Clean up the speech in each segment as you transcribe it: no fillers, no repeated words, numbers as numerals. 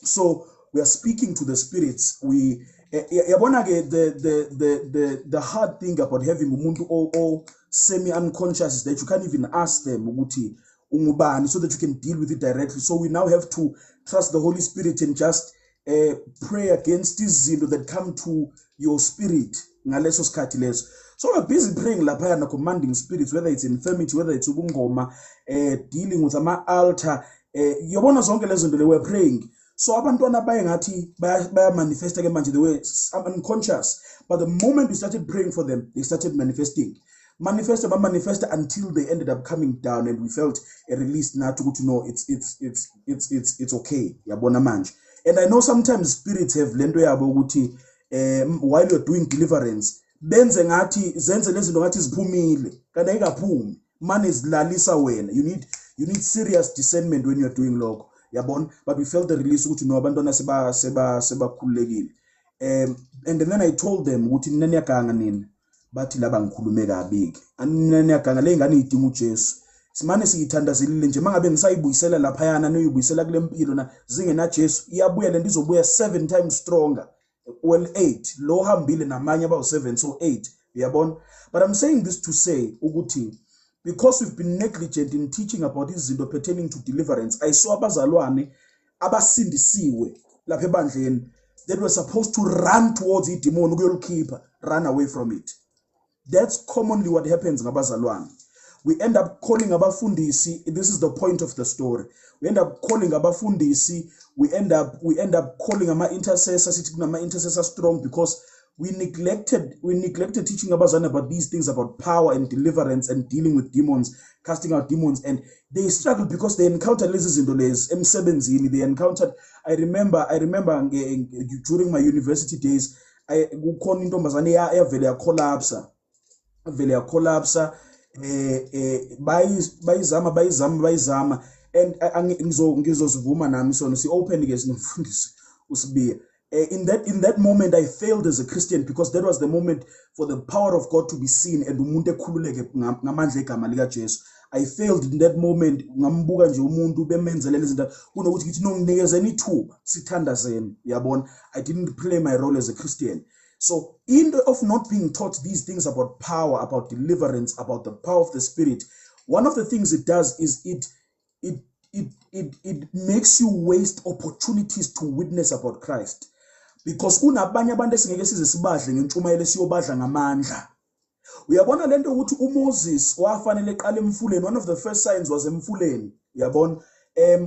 So we are speaking to the spirits. We the hard thing about having umuntu or semi-unconscious is that you can't even ask them ukuthi ungubani, so that you can deal with it directly. So we now have to trust the Holy Spirit and just pray against izinto that come to your spirit ngaleso sikhathi leso. So we're busy praying laphayana, commanding spirits, whether it's infirmity, whether it's ubungoma, dealing with ama-altar, yabona zonke lezo zinto we're praying. So abantwana bayengathi baya manifest ke manje, they were unconscious, but the moment we started praying for them, they started manifesting until they ended up coming down, and we felt a release now to know it's okay, yabona manje. And I know sometimes spirits have lento yabo ukuthi while you're doing deliverance benze ngathi zenze lezinto ngathi ziphumile kanti ayikaphumi, manje zilalisa wena. You need serious discernment when you're doing lokho, yabona. But we felt the release ukuthi no, abantwana sebakhululekile. And then I told them ukuthi nina niyaganga nina, bathi laba ngikhulume kabi, nina niyaganga le ngane idinga uJesu. Simane siyithandazelile nje, mangabe ngisayibuyisela laphayana noyibuyisela kule mpilo na zingena Jesu, iyabuya le ndizobuya 7 times stronger. Well, 8 lo hambile namanye about 7, so 8, yabona. But I'm saying this to say ukuthi because we've been negligent in teaching about izinto pertaining to deliverance, I saw abazalwane abasindisiwe lapha ebandleni that were supposed to run towards the demon ukuyolikhipha, run away from it. That's commonly what happens ngabazalwane. We end up calling abafundisi. This is the point of the story. We end up calling abafundisi. We end up calling ama-intercessors. It's ama-intercessor strong because we neglected teaching abazalwane about these things, about power and deliverance and dealing with demons, casting out demons, and they struggled because they encountered lezi zinto lezi emsebenzini. They encountered. I remember during my university days, kukhona intombazane eyavele yacollapsa. Bayizama and ngizozivuma nami sona si open ke sinomfundisi usibiya. In that moment I failed as a Christian because that was the moment for the power of God to be seen and umuntu ekhululeke ngamandla egama lika Jesu. I failed in that moment. Ngambuka nje umuntu bemenzele izinto kunokuthi ngithi nonginikeze ithuba sithandazeni, yabona. I didn't play my role as a Christian. So in the of not being taught these things about power, about deliverance, about the power of the Spirit, one of the things it does is it makes you waste opportunities to witness about Christ. Because kunabanye abantu esingeke size sibadle ngentshumayelo siyobadla ngamandla. Uyabona lento ukuthi uMoses wafanele eqala emfuleni. One of the first signs was emfuleni, yabona.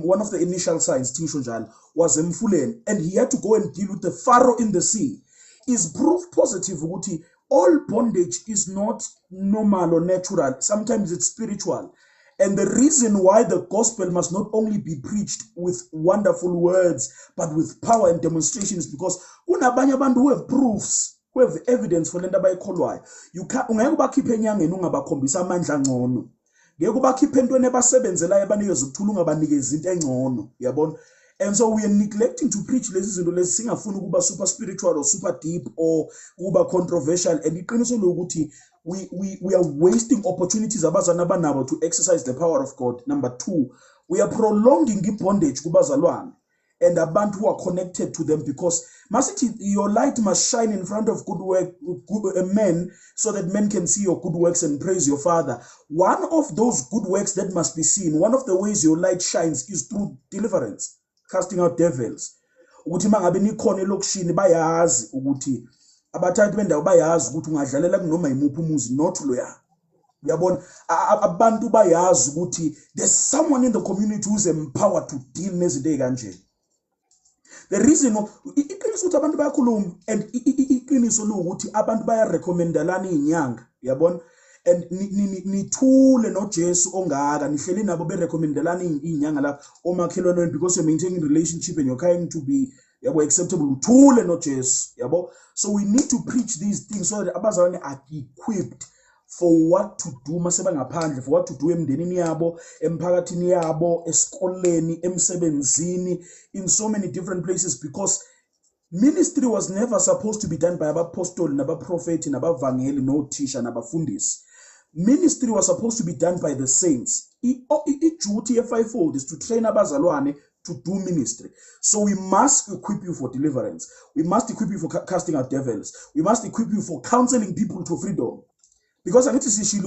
One of the initial signs tisho njalo was emfuleni, and he had to go and deal with the Pharaoh in the sea. Is proof positive ukuthi all bondage is not normal or natural. Sometimes it's spiritual. And the reason why the gospel must not only be preached with wonderful words, but with power and demonstrations, because kunabanye abantu who have proofs, who have evidence for lento abayikholwayo. Ungeke ubakhiphe enyangeni ungabakhombisa amandla ngcono. Ngeke ubakhiphe entweni ebasebenzelayo abanikeza ukuthula ungabanikeza into engcono, yabona. And so we are neglecting to preach lezi zinto lezi singafuni ukuba super spiritual or super deep or kuba controversial, and iqiniso lokuthi we are wasting opportunities abazana abanabo to exercise the power of God. Number 2, we are prolonging bondage kubazalwane and abantu who are connected to them, because masithi your light must shine in front of men, so that men can see your good works and praise your Father. One of those good works that must be seen, one of the ways your light shines is through deliverance, casting out devils. Ukuthi mangabe nikhona elokishini bayazi ukuthi abathathu bendawo bayazi ukuthi ungadlalela kunoma imuphi umuzi not loya. Uyabona abantu bayazi ukuthi there's someone in the community who's empowered to deal nezinto ezikanje. The reason iqiniso ukuthi abantu bayakhuluma, and iqiniso lokuthi abantu bayarecommendelana inyanga, yabona. And nithule noJesu ongaka nihleli nabo berecommendelana inyanga la omakhelwane, because you're maintaining relationship and you're trying to be acceptable. Thule noJesu, yabo. So we need to preach these things so that abazalwane are equipped for what to do maseba ngaphandle, for what to do emndenini yabo, emphakathini yabo, esikoleni, emsebenzini, in so many different places, because ministry was never supposed to be done by abapostoli nabaprofeti nabavangeli nothisha nabafundisi. Ministry was supposed to be done by the saints. I duty ye fivefold is to train abazalwane to do ministry. So we must equip you for deliverance. We must equip you for casting out devils. We must equip you for counseling people to freedom. Because I need to see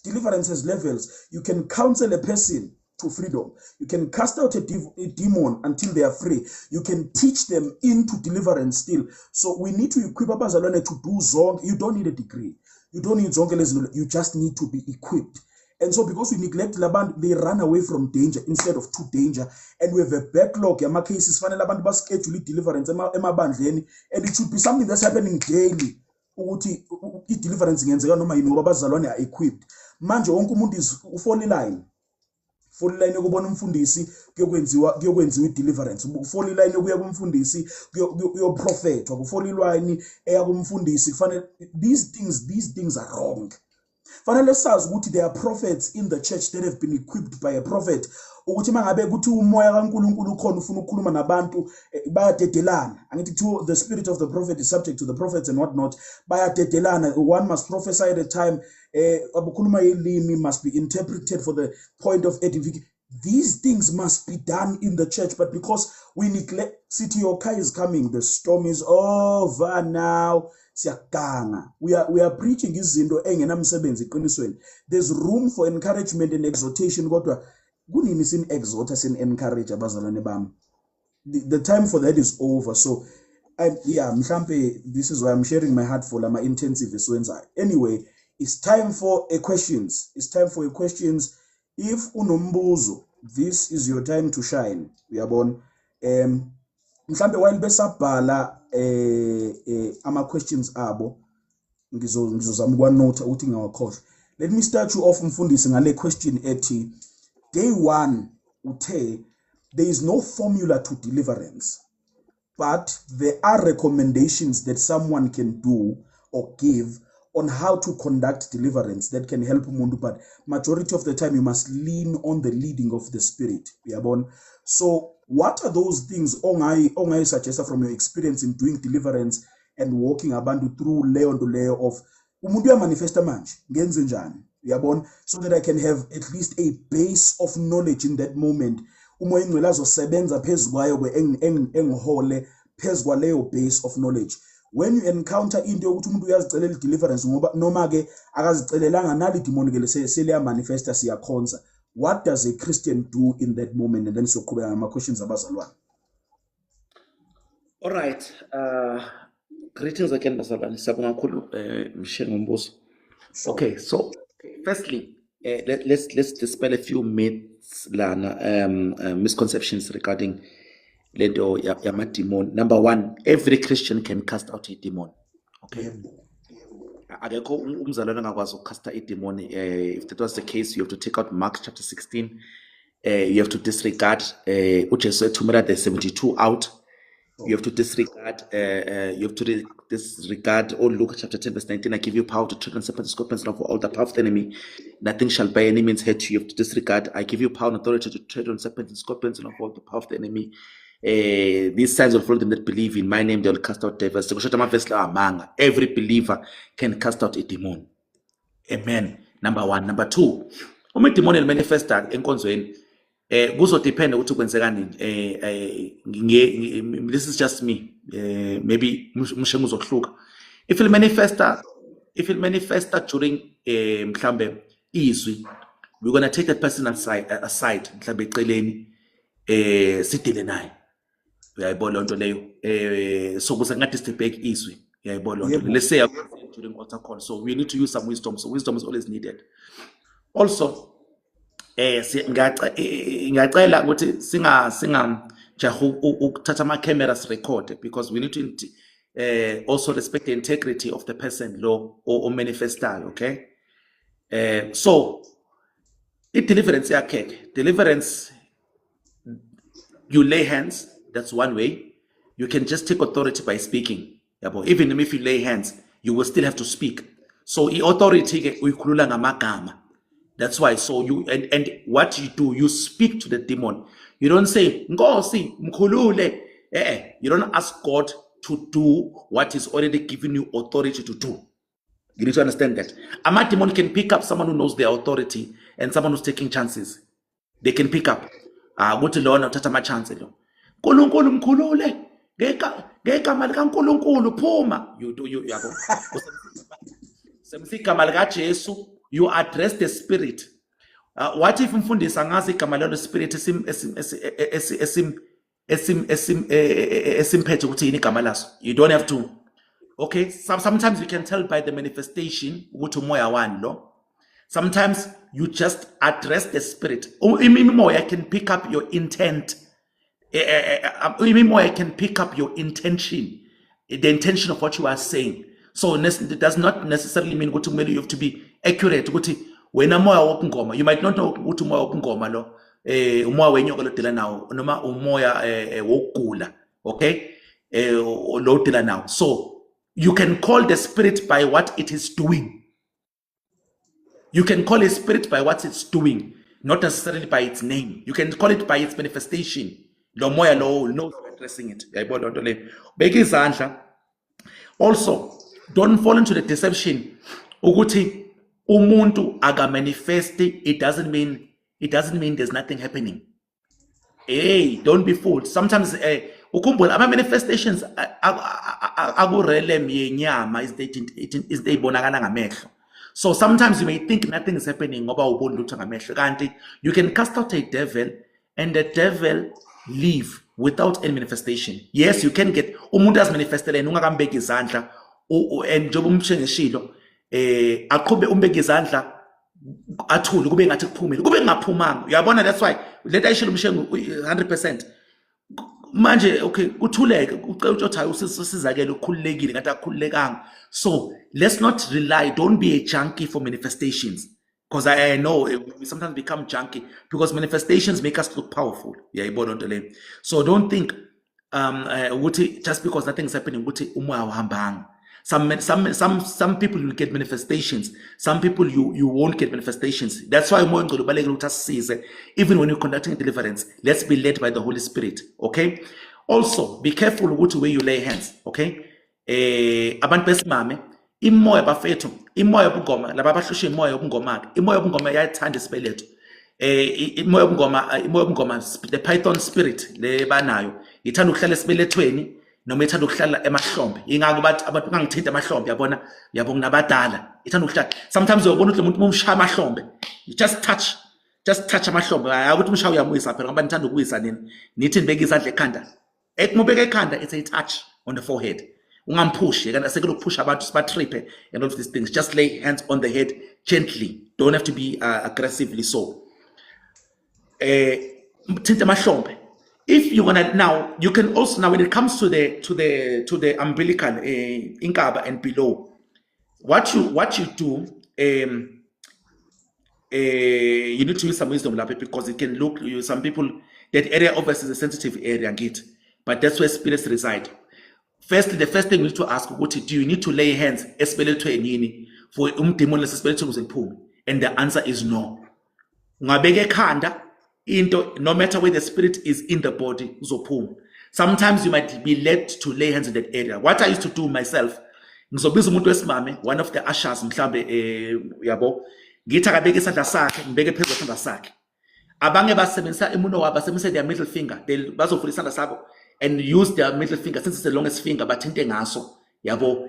deliverance has levels. You can counsel a person to freedom. You can cast out a demon until they are free. You can teach them into deliverance still. So we need to equip abazalwane to do zonke. You don't need a degree. You don't need zonke lezinto. You just need to be equipped. And so because we neglect labantu, they run away from danger instead of to danger. And we have a backlog yama cases fanele abantu ba schedule deliverance emabandleni, and it should be something that's happening daily. Ukuthi i-deliverance ingenzeka noma yini ngoba abazalwane are equipped. Manje wonke umuntu is ufole line yokubona umfundisi kuyokwenziwa i-deliverance. Ufole line yokuya kumfundisi kuyoprofethwa. Ufole line eya kumfundisi kufanele these things are wrong. Fanele sazi ukuthi there are prophets in the church that have been equipped by a prophet. Ukuthi mangabe ukuthi umoya kaNkulunkulu ukhona ufuna ukukhuluma nabantu bayadedelana. Angithi the spirit of the prophet is subject to the prophets and whatnot. Bayadedelana. One must prophesy at a time. Abukhuluma ilimi must be interpreted for the point of edification. These things must be done in the church, but because we neglect, City Yokai is coming. The storm is over now. We are preaching izinto engenamsebenzi eqinisweni. There's room for encouragement and exhortation. Kodwa kunini sin exhort sin encourage abazalwane bami. The time for that is over. So mhlampe this is why I'm sharing my heart for my intensive eswenza. Anyway, it's time for a questions. It's time for a questions. If unombuzo, this is your time to shine. Uyabona. Mhlambe while besabhala ama questions abo ngizozama ukwanota ukuthi ngawakhohlwa. Let me start you off mfundisi ngale question ethi day 1 uthe there is no formula to deliverance, but there are recommendations that someone can do or give on how to conduct deliverance that can help umuntu, but majority of the time you must lean on the leading of the Spirit. Uyabona. So what are those things ongayi suggest from your experience in doing deliverance and walking abantu through layer to layer of umuntu uyamanifesta manje ngenze njani? Uyabona, so that I can have at least a base of knowledge in that moment. Umoya ingcwele azosebenza phezukwayo engihole phezukwa leyo base of knowledge. When you encounter into yokuthi umuntu uyazicelela deliverance ngoba noma ke akazicelelanga nali demon ke seleya manifesta siyakhonza, what does a Christian do in that moment? And then soqhubeka ngama questions abazalwane. All right. Greetings again, bazalwane. Siyabonga kakhulu Msheng Ngombuso. Okay, so firstly, let's dispel a few myths lana misconceptions regarding lento yama demon. Number 1, every Christian can cast out a demon. Okay. Akekho umzalwane angakwazi ukukasta a demon. If that was the case, you have to take out Mark chapter 16. You have to disregard uJesu ethumela the 72 out. You have to disregard disregard Luke chapter 10 verse 19. I give you power to tread on serpents and scorpions and over all the power of the enemy. Nothing shall by any means hurt you. You have to disregard. I give you power and authority to tread on serpents and scorpions and over all the power of the enemy. These signs will follow them that believe in my name. They will cast out devils. Every believer can cast out a demon. Amen. Number 1. Number 2, uma demon manifesta enkonzweni kuzodepend ukuthi kwenzeka nini. This is just me. Maybe mshengu uzohluka. If it manifesta during mhlambe izwi, we're going to take that person aside mhlambe eceleni sidile naye. Uyayibona lonto leyo so kuze ngadisturb izwi. Uyayibona lonto. Let's say during altar call, so we need to use some wisdom. So wisdom is always needed. Also ngiyacela ukuthi singajahu ukuthatha ama cameras record, because we need to also respect the integrity of the person lo or manifestayo. Okay. So deliverance yakhe, deliverance, you lay hands. That's one way. You can just take authority by speaking. Even if you lay hands, you will still have to speak. So authority uyikhulula ngamagama. That's why. So you and what you do, you speak to the demon. You don't say Nkosi mkhulule. You don't ask God to do what is already given you authority to do. You need to understand that. A demon can pick up someone who knows their authority and someone who's taking chances. They can pick up. ukuthi lona uthatha ama chance lo. uNkulunkulu mkhulule ngegama likaNkulunkulu phuma. You yabo. Semsigama lika Jesu, you address the spirit. What if umfundisi angazi igama lelo spirit esimphethe ukuthi yini igama laso? You don't have to. Okay, sometimes you can tell by the manifestation ukuthi umoya wani lo. Sometimes you just address the spirit. Imimoya can pick up your intent. Imimoya can pick up your intention, the intention of what you are saying. So it does not necessarily mean ukuthi you have to be accurate ukuthi wena moya wobungoma. You might not know ukuthi umoya wobungoma lo umoya wenyoka lo dila nawo noma umoya wokugula, okay? Lo dila nawo. So you can call the spirit by what it is doing. You can call a spirit by what it's doing, not necessarily by its name. You can call it by its manifestation. Lo moya lo knows addressing it. Yayibona into le. Beka izandla. Also, don't fall into the deception ukuthi umuntu aga manifest. It doesn't mean there's nothing happening. Hey, don't be fooled. Sometimes ukhumbula ama manifestations akurelem yenyama is they bonakala ngamehlo. So sometimes you may think nothing is happening ngoba ubona lutho ngamehlo kanti you can cast out a devil and the devil leave without any manifestation. Yes, you can get umuntu as manifestele ungakambeki izandla and njengoba umshengeshilo aqhube umbeki izandla athule kube ngathi kuphumile kube ngaphumanga. Uyabona, that's why leta ishilo umshengu 100%. Manje okay uthuleke ucela usizakele ukhululekile ngathi akukhululekanga. So let's not rely, don't be a junkie for manifestations, because I know we sometimes become junkie because manifestations make us look powerful. So don't think just because nothing is happening umoya awuhambanga. Some people will get manifestations. Some people you won't get manifestations. That's why umoya ongcwele ubalekile ukuthi asisize even when you're conducting a deliverance. Let's be led by the Holy Spirit. Okay. Also, be careful where you lay hands. Okay. Abantu besimame, imoya bafethu, imoya yobungoma, laba abahlusha imoya yobungoma, imoya yobungoma iyathanda isibeletho. Imoya yobungoma, the python spirit le banayo, ithanda ukuhlala esibelethweni noma ithanda ukuhlala emahlombe. Ingako bathi abantu bangithinta emahlombe, yabona nabadala. Ithanda ukuhlala. Sometimes uyabona ukuthi umuntu umshaya emahlombe. You just touch amahlombe. Ukuthi umshaya uyamuyisa phela ngoba nithanda ukuyisa nini. Nithi nibeke izandla ekhanda. Ekubeka ekhanda, it's a touch on the forehead. Ungampush, and I say push about tripe and all of these things. Just lay hands on the head gently. Don't have to be aggressively so. If you wanna now, you can also now when it comes to the umbilical inkaba and below, what you do you need to use some wisdom because it can look some people that area obviously is a sensitive area, but that's where spirits reside. Firstly, the first thing we need to ask, do you need to lay hands esibelethweni for demon lesibelethweni ukuze liphume? And the answer is no. Ungabeka ekhanda into, no matter where the spirit is in the body, uzophuma. Sometimes you might be led to lay hands in that area. What I used to do myself, ngizobiza umuntu wesimame, one of the ushers mhlambe yabo, ngithi akabeke isandla sakhe, ngibeke phezulu kwesandla sakhe. Abanye basebenzisa imuno wabo basebenzisa their middle finger, bazovula isandla sabo and use their middle finger since it's the longest finger bathinte ngaso yabo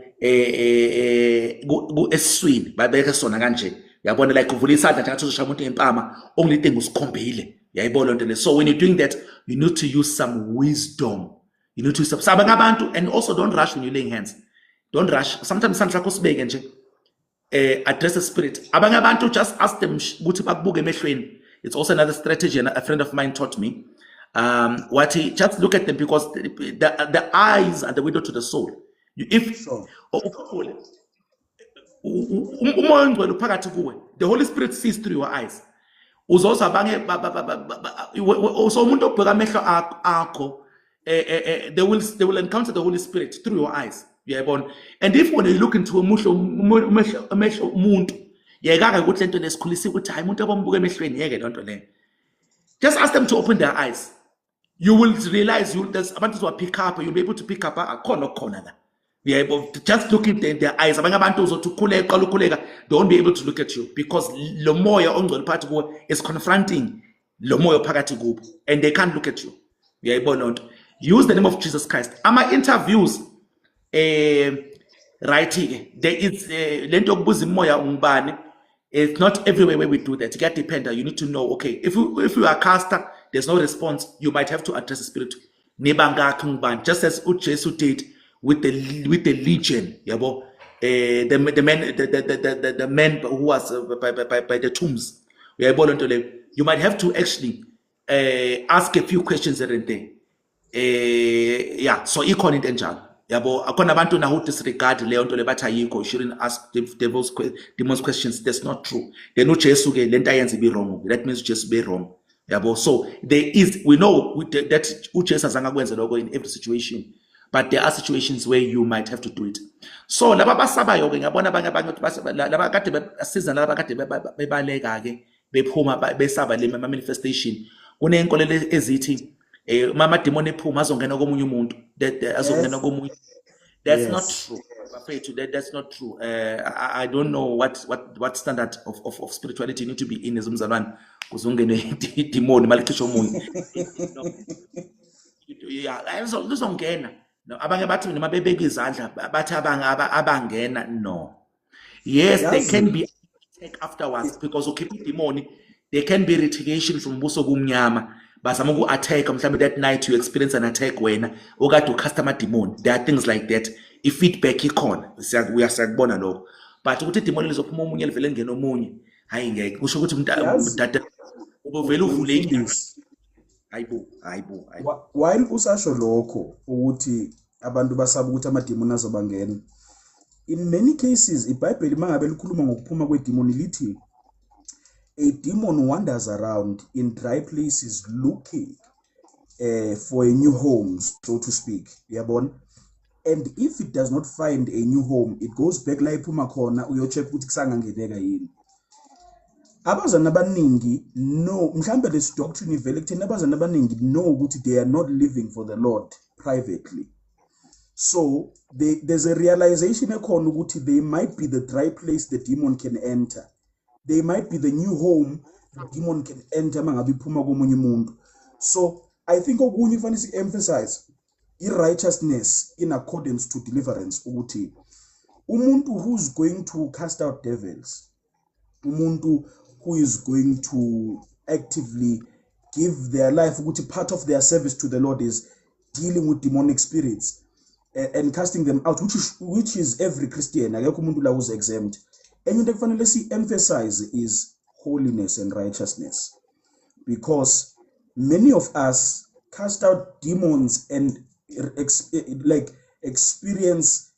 esiswini babeke sona kanje yabona like uvula isandla nje ngathi uzoshaya umuntu ngempama only thing usikhombile yayibona lonto le. So when you're doing that you need to use some wisdom. You need to use some abantu, and also don't rush when you're laying hands. Don't rush. Sometimes isandla sakho sibeke nje address the spirit. Abanye abantu just ask them ukuthi bakubuke emehlweni. It's also another strategy and a friend of mine taught me. Just look at them because the eyes are the window to the soul. If the Holy Spirit sees through your eyes. They will encounter the Holy Spirit through your eyes. And if when you look into a just ask them to open their eyes. You will realize there's abantu who pick up, you'll be able to pick up a corner. Just look in their eyes. They won't be able to look at you because the more your own part is confronting lo moya phakathi kubo, and they can't look at you. Uyayibona loo nto. Use the name of Jesus Christ. Ama-interviews right-ke there is le nto yokubuza imoya ungubani. It's not everywhere where we do that. It can depend. You need to know, okay, if you are a caster, there's no response, you might have to address the spirit. Just as uJesu did with the legion, yabo, the man who was by the tombs. You might have to actually ask a few questions there and there. Yeah, so ikhona into enjalo. Yabo, akona abantu na who disregard leyo nto le bathi ayikho, you shouldn't ask demons questions. That's not true. They know Jesu ke lento ayenza be wrong. That means Jesu be wrong. Yabo, so we know that uJesu azange akwenze lokho in every situation, but there are situations where you might have to do it. So laba basabayo ke ngabona abanye laba kade basiza laba kade bebaleka ke bephuma besaba le manifestation. Kunenkolelo ezithi mama demon ephuma azongena komunye umuntu azongena komunye. That's not true. I'm afraid to that's not true. I don't know what standard of spirituality you need to be in as umzalwane kuzongene demon malicisha omunye. Yeah, luzongena. Abanye bathi noma bebeka izandla bathi abangena. No. Yes, they can be attack afterwards because okay demon, there can be retaliation from buso kumnyama. Bazama uku-attack mhlawumbe that night you experience an attack wena okade ucustomer demon. There are things like that. I-feedback ikhona uyasakubona lokho, but ukuthi idemon lizophuma omunye livele ngena omunye hayi ngeke kusho ukuthi umdada ubuvele uvule indisi. Hayibo. While usasho lokho ukuthi abantu basaba ukuthi amademon azobangena, in many cases iBhayibheli mangabe likhuluma ngokuphuma kwedemon lithi a demon wanders around in dry places looking for a new home, so to speak. Yabona? And if it does not find a new home, it goes back la iphuma khona uyocheck ukuthi kusangangeneka yini. Abazana abaningi no mhlambe this doctrine ivele kuthina abazana abaningi know ukuthi they are not living for the Lord privately. So there's a realization ekhona ukuthi they might be the dry place the demon can enter. They might be the new home the demon can enter mangabe iphuma komunye umuntu. So I think okunye kufanele emphasize righteousness in accordance to deliverance ukuthi umuntu who's going to cast out devils, umuntu who is going to actively give their life ukuthi part of their service to the Lord is dealing with demonic spirits and casting them out, which is every Christian. Akekho umuntu la who's exempt. And into kufanele emphasize is holiness and righteousness, because many of us cast out demons and experience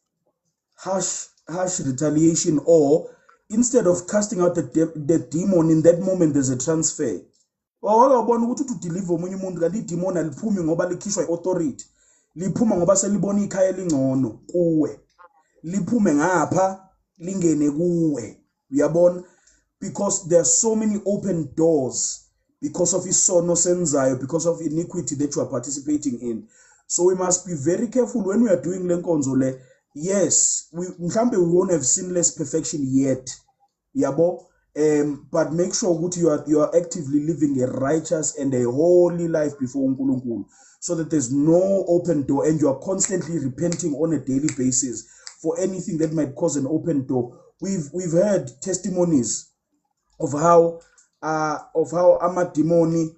harsh retaliation, or instead of casting out the demon in that moment there's a transfer. Wabona ukuthi udeliver omunye umuntu kanti idemon aliphumi ngoba likhishwa iauthority, liphuma ngoba selibona ikhaya lingcono kuwe, liphume ngapha lingene kuwe. Uyabona? Because there are so many open doors because of isono senzayo, because of iniquity that you are participating in. So we must be very careful when we are doing lenkonzo le. Yes, mhlambe we won't have sinless perfection yet. Yabo? But make sure that you are actively living a righteous and a holy life before uNkulunkulu, so that there's no open door and you are constantly repenting on a daily basis for anything that might cause an open door. We've heard testimonies of how amademoni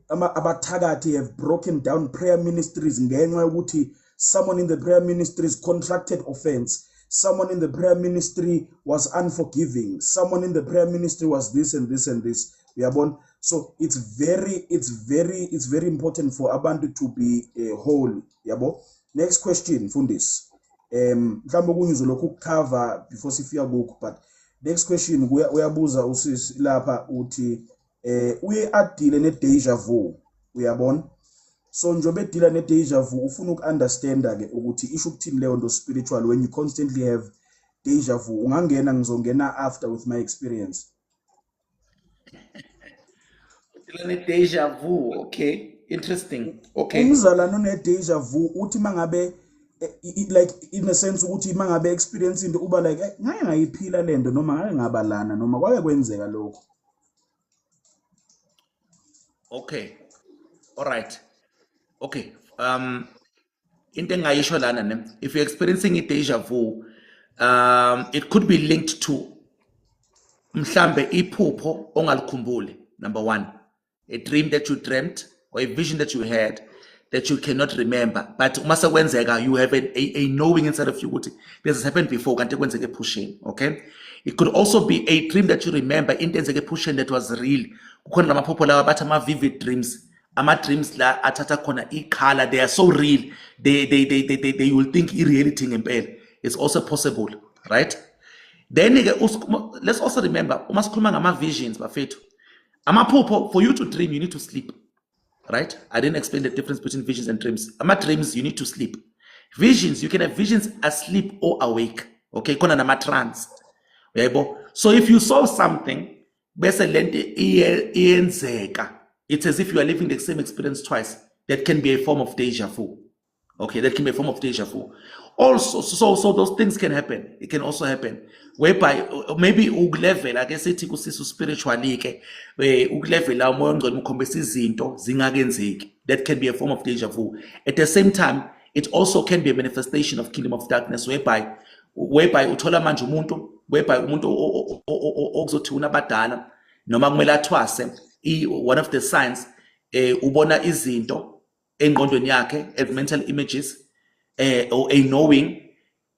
abathakathi have broken down prayer ministries ngenxa yokuthi someone in the prayer ministries contracted offense, someone in the prayer ministry was unforgiving, someone in the prayer ministry was this and this and this. So it's very important for abantu to be holy. Yabo? Next question, Fundis. Mhlambe kunye uzolokhu cover before sifika kuko, but next question uyabuza usisi lapha uthi uye adile ne deja vu. Uyabona? So njobe deala ne deja vu ufuna ukunderstanda ke ukuthi isho ukuthini leyo nto spiritual when you constantly have deja vu. Ungangena ngizongena after with my experience. Deala ne deja vu, okay, interesting. Okay. Umzalano ne deja vu uthi mangabe like in a sense ukuthi mangabe experience into uba like ngeke ngayiphila lento noma ngeke ngabalana noma kwake kwenzeka lokho. Okay. All right. Okay. Into engayisho lana ne, if you're experiencing a deja vu, it could be linked to mhlambe iphupho ongalikhumbuli. Number one, a dream that you dreamt or a vision that you had that you cannot remember. But umase kwenzeka, you have a knowing inside of you ukuthi this has happened before kanti kwenzeke epusheni. Okay. It could also be a dream that you remember into enzeke epusheni that was real. Kukhona lamaphupho lawa bathi ama vivid dreams. Ama dreams la athatha khona color, they are so real. They will think reality ngempela. It's also possible, right? Then let's also remember, uma sikhuluma ngama visions bafethu. Amaphupho, for you to dream, you need to sleep, right? I didn't explain the difference between visions and dreams. Ama dreams, you need to sleep. Visions, you can have visions asleep or awake. Okay, kona nama trance. So if you saw something, bese lento iyenzeka. It's as if you are living the same experience twice. That can be a form of deja vu. Okay, that can be a form of deja vu. Also, so those things can happen. It can also happen whereby maybe ukulevel, I guess ethi kusisu spiritually ke ukulevel la umoya ongcwele ukhombisa izinto zingakenzeki. That can be a form of deja vu. At the same time, it also can be a manifestation of kingdom of darkness whereby uthola manje umuntu whereby umuntu okuzothi unabadala noma kumele athwase one of the signs ubona izinto engqondweni yakhe as mental images or a knowing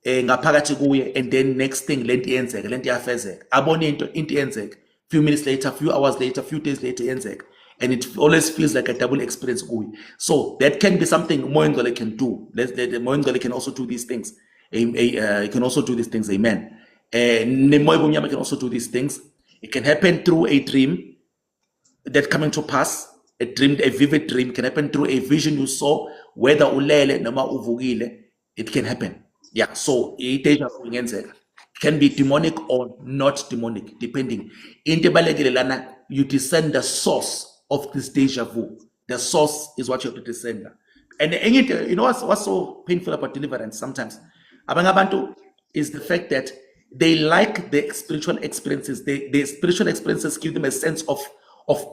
ngaphakathi kuye, and then next thing lento iyenzeka, lento iyafezeka, abona into iyenzeka, few minutes later, few hours later, few days later iyenzeka, and it always feels like a double experience kuye. So that can be something umoya ongcwele can do. The umoya ongcwele can also do these things. It can also do these things. Amen. Nemoya obumnyama can also do these things. It can happen through a dream that coming to pass. A vivid dream can happen through a vision you saw, whether ulele noma uvukile, it can happen. Yeah, so deja vu ingenzeka. It can be demonic or not demonic, depending. Into ebalekile lana, you discern the source of this deja vu. The source is what you have to discern. And you know what's so painful about deliverance sometimes? Abanye abantu is the fact that they like the spiritual experiences. The spiritual experiences give them a sense of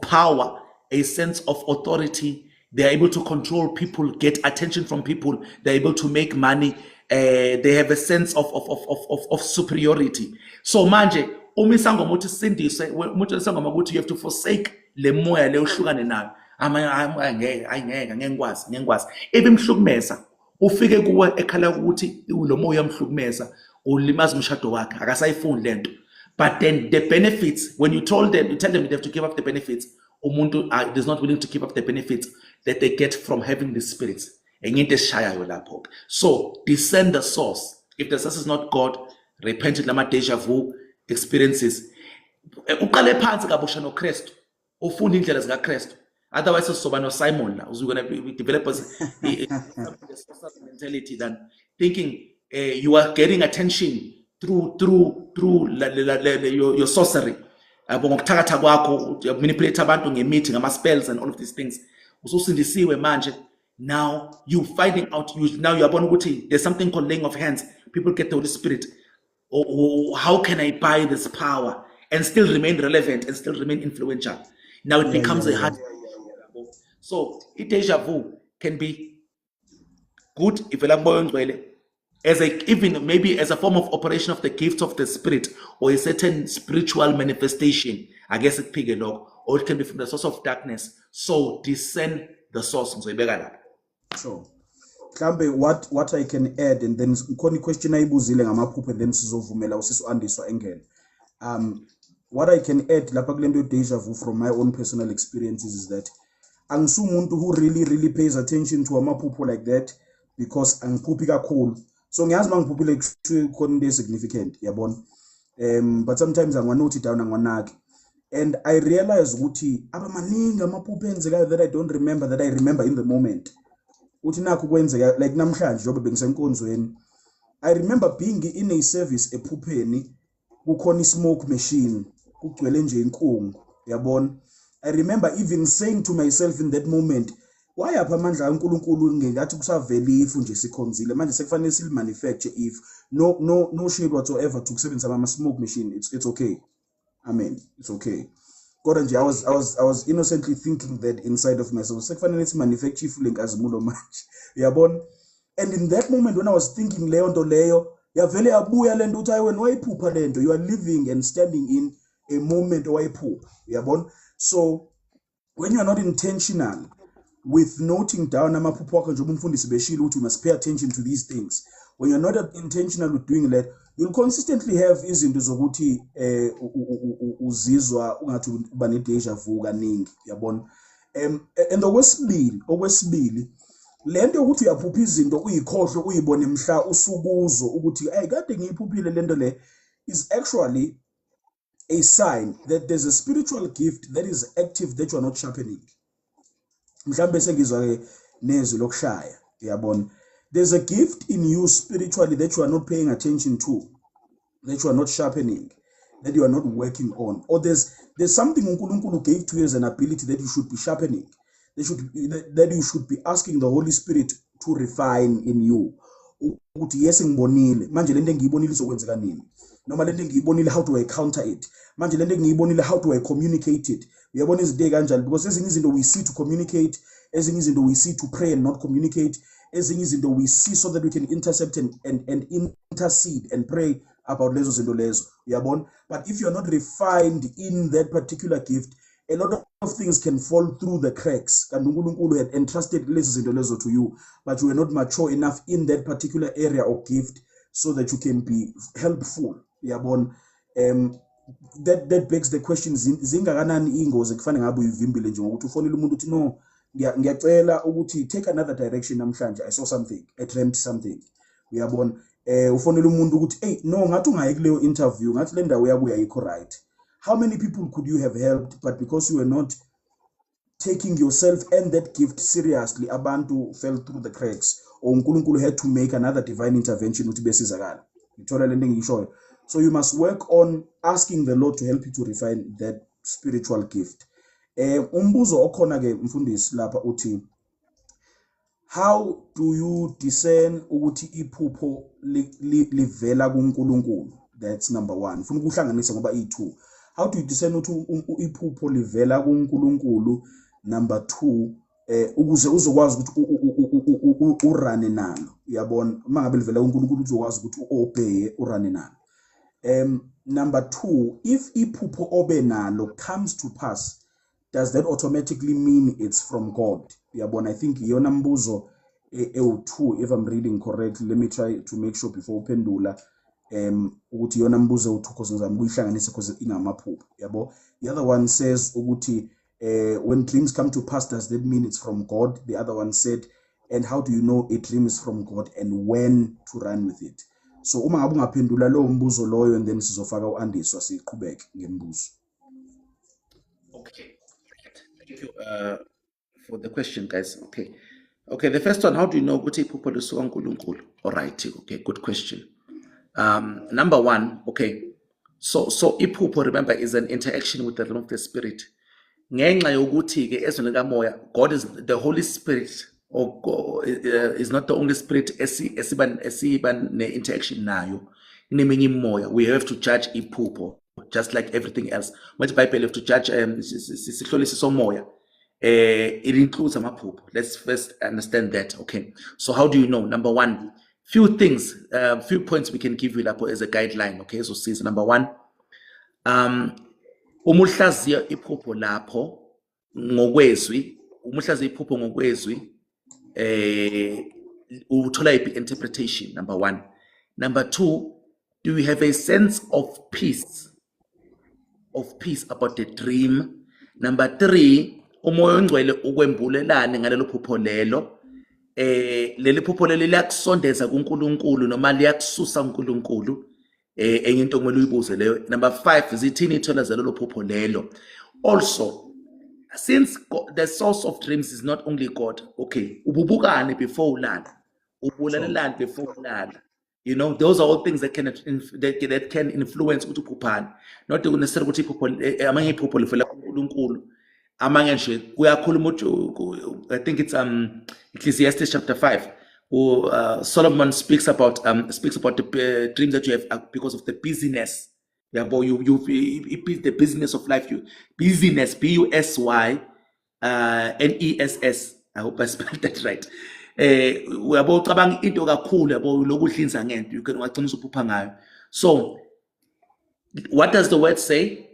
power, a sense of authority. They're able to control people, get attention from people. They're able to make money. They have a sense of superiority. So manje, umisangoma uthi sindiswe, umuntu esangoma ukuthi you have to forsake le moya le uhlukane nayo. Angeke ngikwazi. Ebimhlukumeza, ufike kuwe ekhala ukuthi lo moya umhlukumeza, ulimaza umshado wakhe, akasayifuni lento. But then the benefits, when you tell them they have to give up the benefits, umuntu is not willing to give up the benefits that they get from having the spirits. So discern the source. If the source is not God, repent lama deja vu experiences. Uqale phansi kabusha no Christ. Ufunda indlela zika Christ. Otherwise soba no Simon la. We're going to develop a mentality than thinking you are getting attention through your sorcery. Ngokuthakatha kwakho, manipulate abantu ngemeeting, ama spells and all of these things. Ususindisiwe manje. Now you finding out, now you are born ukuthi there's something called laying of hands. People get the Holy Spirit. How can I buy this power and still remain relevant and still remain influential? Now it becomes a hard. So deja vu can be good if even maybe as a form of operation of the gift of the Spirit or a certain spiritual manifestation. I guess it pig a log, or it can be from the source of darkness. So discern the source. Sure. Kambe what I can add, and then khona question ayibuzile ngamaphupho, and then sizovumela usisu Andiswa engene. What I can add lapha kulento deja vu from my own personal experiences is that angisumuntu who really pays attention to amaphupho like that, because angiphuphi kakhulu. So ngiyazi mangiphuphile khona into significant, yabona. But sometimes angwa-note it down, angwanaki. And I realize ukuthi abamaningi amaphupho enzekayo that I don't remember, that I remember in the moment. Uthi nakho kwenzeka like namhlanje njobe bengisenkonzweni. I remember being in a service ephupheni, kukhona smoke machine, kugcwele nje inkungu, yabona. I remember even saying to myself in that moment, why apha amandla kaNkulunkulu ngengathi kusavela ifu nje sikhonzile manje sekufanele sil manufacture if no shade whatsoever to kusebenzisa ama smoke machine. It's okay. Amen. It's okay. Kodwa nje I was innocently thinking that inside of myself. Sekufanele it's manufacture feeling as mulo manje. Uyabona? And in that moment when I was thinking leyo nto leyo, yavele yabuya lento uthi wena wayiphupha lento. You are living and standing in a moment wayiphupha. Uyabona? So when you are not intentional with noting down amaphupho wakho njengoba umfundisi beshilo ukuthi you must pay attention to these things. When you're not intentional with doing that, you'll consistently have izinto zokuthi uzizwa ungathi uba ne-deja vu kaningi, yabona. And okwesibili lento ukuthi uyaphupha izinto uyikhohlwe uyibone mhla usukuzo ukuthi hey kade ngiyiphuphile lento le is actually a sign that there's a spiritual gift that is active that you are not sharpening. Mhlambe sengizwa ke nezwi lokushaya, yabona. There's a gift in you spiritually that you are not paying attention to, that you are not sharpening, that you are not working on. Or there's something uNkulunkulu gave to you as an ability that you should be sharpening, that you should be asking the Holy Spirit to refine in you. Ukuthi yes ngibonile, manje lento engiyibonile izokwenzeka nini? Noma lento engiyibonile how do I counter it? Manje lento engiyibonile how do I communicate it? Uyabona izinto kanjalo because ezinye izinto we see to communicate, ezinye izinto we see to pray and not communicate. Ezinye izinto we see so that we can intercept and intercede and pray about lezo zinto lezo, uyabona. But if you're not refined in that particular gift, a lot of things can fall through the cracks. Kanti uNkulunkulu had entrusted lezo zinto lezo to you, but you were not mature enough in that particular area of gift so that you can be helpful, uyabona. That begs the question, zingakanani ingozi kufanele ngabe uyivimbile nje ngokuthi ufonele umuntu uthi no ngiyacela ukuthi take another direction namhlanje, I saw something, I dreamt something, uyabona. Ufonele umuntu ukuthi hey no ngathi ungayi kuleyo interview, ngathi le ndawo yabuya ayikho right. How many people could you have helped, but because you were not taking yourself and that gift seriously, abantu fell through the cracks, or uNkulunkulu had to make another divine intervention ukuthi besizakala. Ngithola lento engishoyo. So you must work on asking the Lord to help you to refine that spiritual gift. Umbuzo okhona ke mfundisi lapha uthi, how do you discern ukuthi iphupho livela kuNkulunkulu? That's number one. Ufuna ukuhlanganisa ngoba i2. How do you discern ukuthi iphupho livela kuNkulunkulu? Number 2, ukuze uzokwazi ukuthi urane nalo, uyabona. Uma ngabe livela kuNkulunkulu uzokwazi ukuthi uobey urane nalo. Number 2, if iphupho obe nalo comes to pass, does that automatically mean it's from God? Yabona, I think yona mbuzo EU2 if I'm reading correctly. Let me try to make sure before uphendula ukuthi yona mbuzo EU2 because ngizama ukuyihlanganisa because ingamaphupho, yabo. The other one says ukuthi when dreams come to pass, does that mean it's from God? The other one said, and how do you know a dream is from God and when to run with it? So uma ngabe ungaphendula lo mbuzo loyo and then sizofaka uAndiswa siqhubeke ngembuzo. Okay. Thank you for the question, guys. Okay, the first one, how do you know ukuthi iphupho lisuka kuNkulunkulu? All right, okay, good question. Number one, okay, so iphupho, remember, is an interaction with the realm of the spirit. Ngenxa yokuthi ke ezweni kamoya, God is the Holy Spirit, or God, is not the only spirit esiba ne-interaction nayo. Ineminye imoya. We have to judge iphupho just like everything else. When the Bible have to judge sihlolisise somoya. It includes amaphupho. Let's first understand that. Okay. So how do you know? Number one, few points we can give you as a guideline. Okay. So says number one, umuhlaziya iphupho lapho ngokwezwi, uthola interpretation. Number one. Number two, do you have a sense of peace about the dream? Number three, umoya ongcwele ukwembulelane ngalelo phupho lelo. Leli phupho lelo liyakusondeza kuNkulunkulu noma liyakususa kuNkulunkulu. Enye into kumele uyibuze leyo. Number 5, zithini ithola zalelo phupho lelo. Also, since the source of dreams is not only God, okay, ububukane before ulala, ubulalelane before ulala. You know, those are all things that can influence ukuthi uphuphane. Not necessarily ukuthi iphupho amanye iphupho livela kuNkulunkulu. Amanye nje kuyakhuluma I think it's Ecclesiastes chapter 5. Solomon speaks about the dreams that you have because of the busyness Yabo, the business of life. You business, BUSY, NESS. I hope I spelled that right. Uyabo ucabanga into kakhulu yabo lokuhlinza ngento you can wagcina usuphupha ngayo. So what does the word say?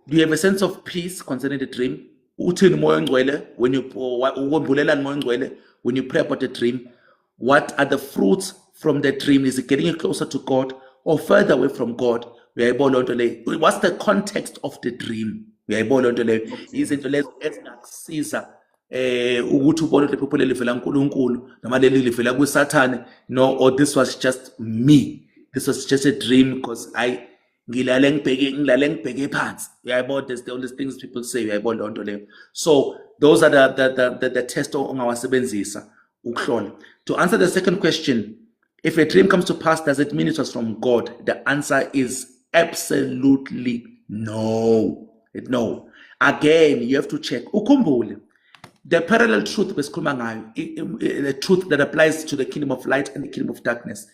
Do you have a sense of peace concerning the dream? Uthini umoya ongcwele when you ukwembulelana umoya ongcwele when you pray about the dream? What are the fruits from the dream? Is it getting you closer to God or further away from God? What's the context of the dream? Izinto lezo ezingasiza ukuthi ubone ukuthi iphupho leli livela kuNkulunkulu noma leli livela kuSathane, no, or this was just me. This was just a dream because ngilale ngibheke phansi. There's all these things people say. So those are the test ongawasebenzisa ukuhlola. To answer the second question, if a dream comes to pass, does it mean it was from God? The answer is absolutely no. No. Again, you have to check. Ukhumbule, the parallel truth besikhuluma ngayo, the truth that applies to the kingdom of light and the kingdom of darkness.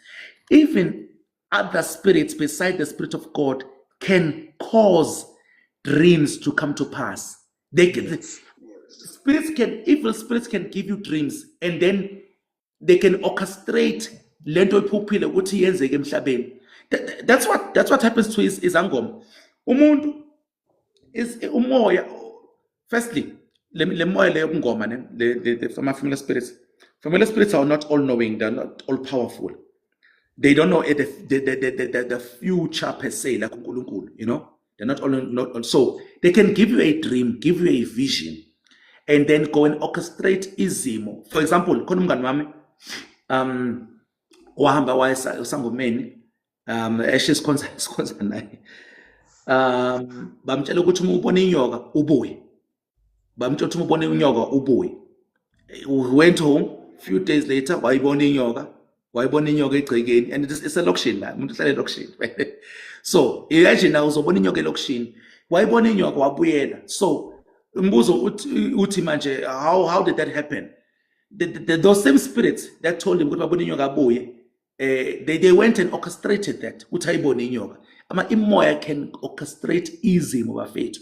Even other spirits beside the Spirit of God can cause dreams to come to pass. Evil spirits can give you dreams, and then they can orchestrate lento iphuphile ukuthi yenzeke emhlabeni. That's what happens to his angoma. Umuntu is umoya. Firstly, le moya le yobungoma the familiar spirits. Familiar spirits are not all knowing, they're not all powerful. They don't know the future per se, like uNkulunkulu, you know. They're not all so they can give you a dream, give you a vision, and then go and orchestrate izimo. For example, khona umngani wami wahamba waya esangomeni esikhonza naye. Bamtshela ukuthi uma ubona inyoka ubuye. Bamtshela ukuthi uma ubona inyoka ubuye. We went home, few days later wayibona inyoka. Wayibona inyoka egcekeni, and it's a location la, umuntu uhlala elokushini. So imagine now uzobona inyoka elokushini, wayibona inyoka wabuyela. So umbuzo uthi manje, how did that happen? Those same spirits that told him ukuthi babona inyoka abuye, they went and orchestrated that ukuthi ayibone inyoka. Ama imoya can orchestrate izimo bafethu.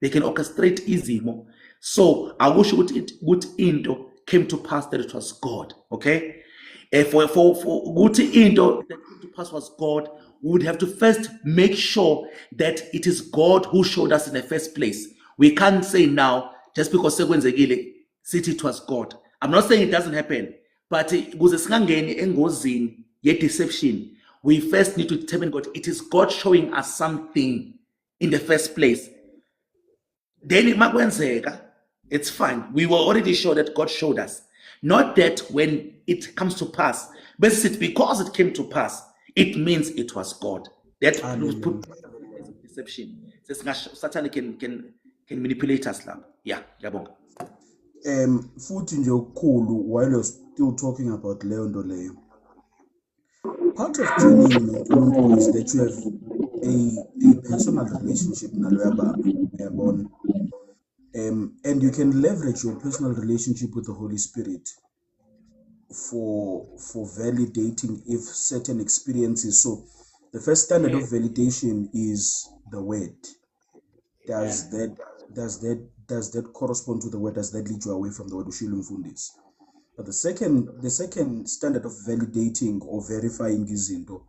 They can orchestrate izimo. So akusho ukuthi into came to pass that it was God. Okay. For ukuthi into that came to pass was God, we would have to first make sure that it is God who showed us in the first place. We can't say now, just because sekwenzekile, sithi it was God. I'm not saying it doesn't happen, but kuze singangeni engozini ye-deception, we first need to determine God. It is God showing us something in the first place. Then it's fine. We were already sure that God showed us. Not that when it comes to pass, but it's because it came to pass, it means it was God. That will put deception. Satan can manipulate us now. Yeah, yabonga. Futhi nje okukhulu while you're still talking about leyo nto leyo. Part of dreaming is that you have a personal relationship naloya baba, uyabona. And you can leverage your personal relationship with the Holy Spirit for validating if certain experiences. So the first standard of validation is the word. Does that correspond to the word? Does that lead you away from the word? But the second standard of validating or verifying izinto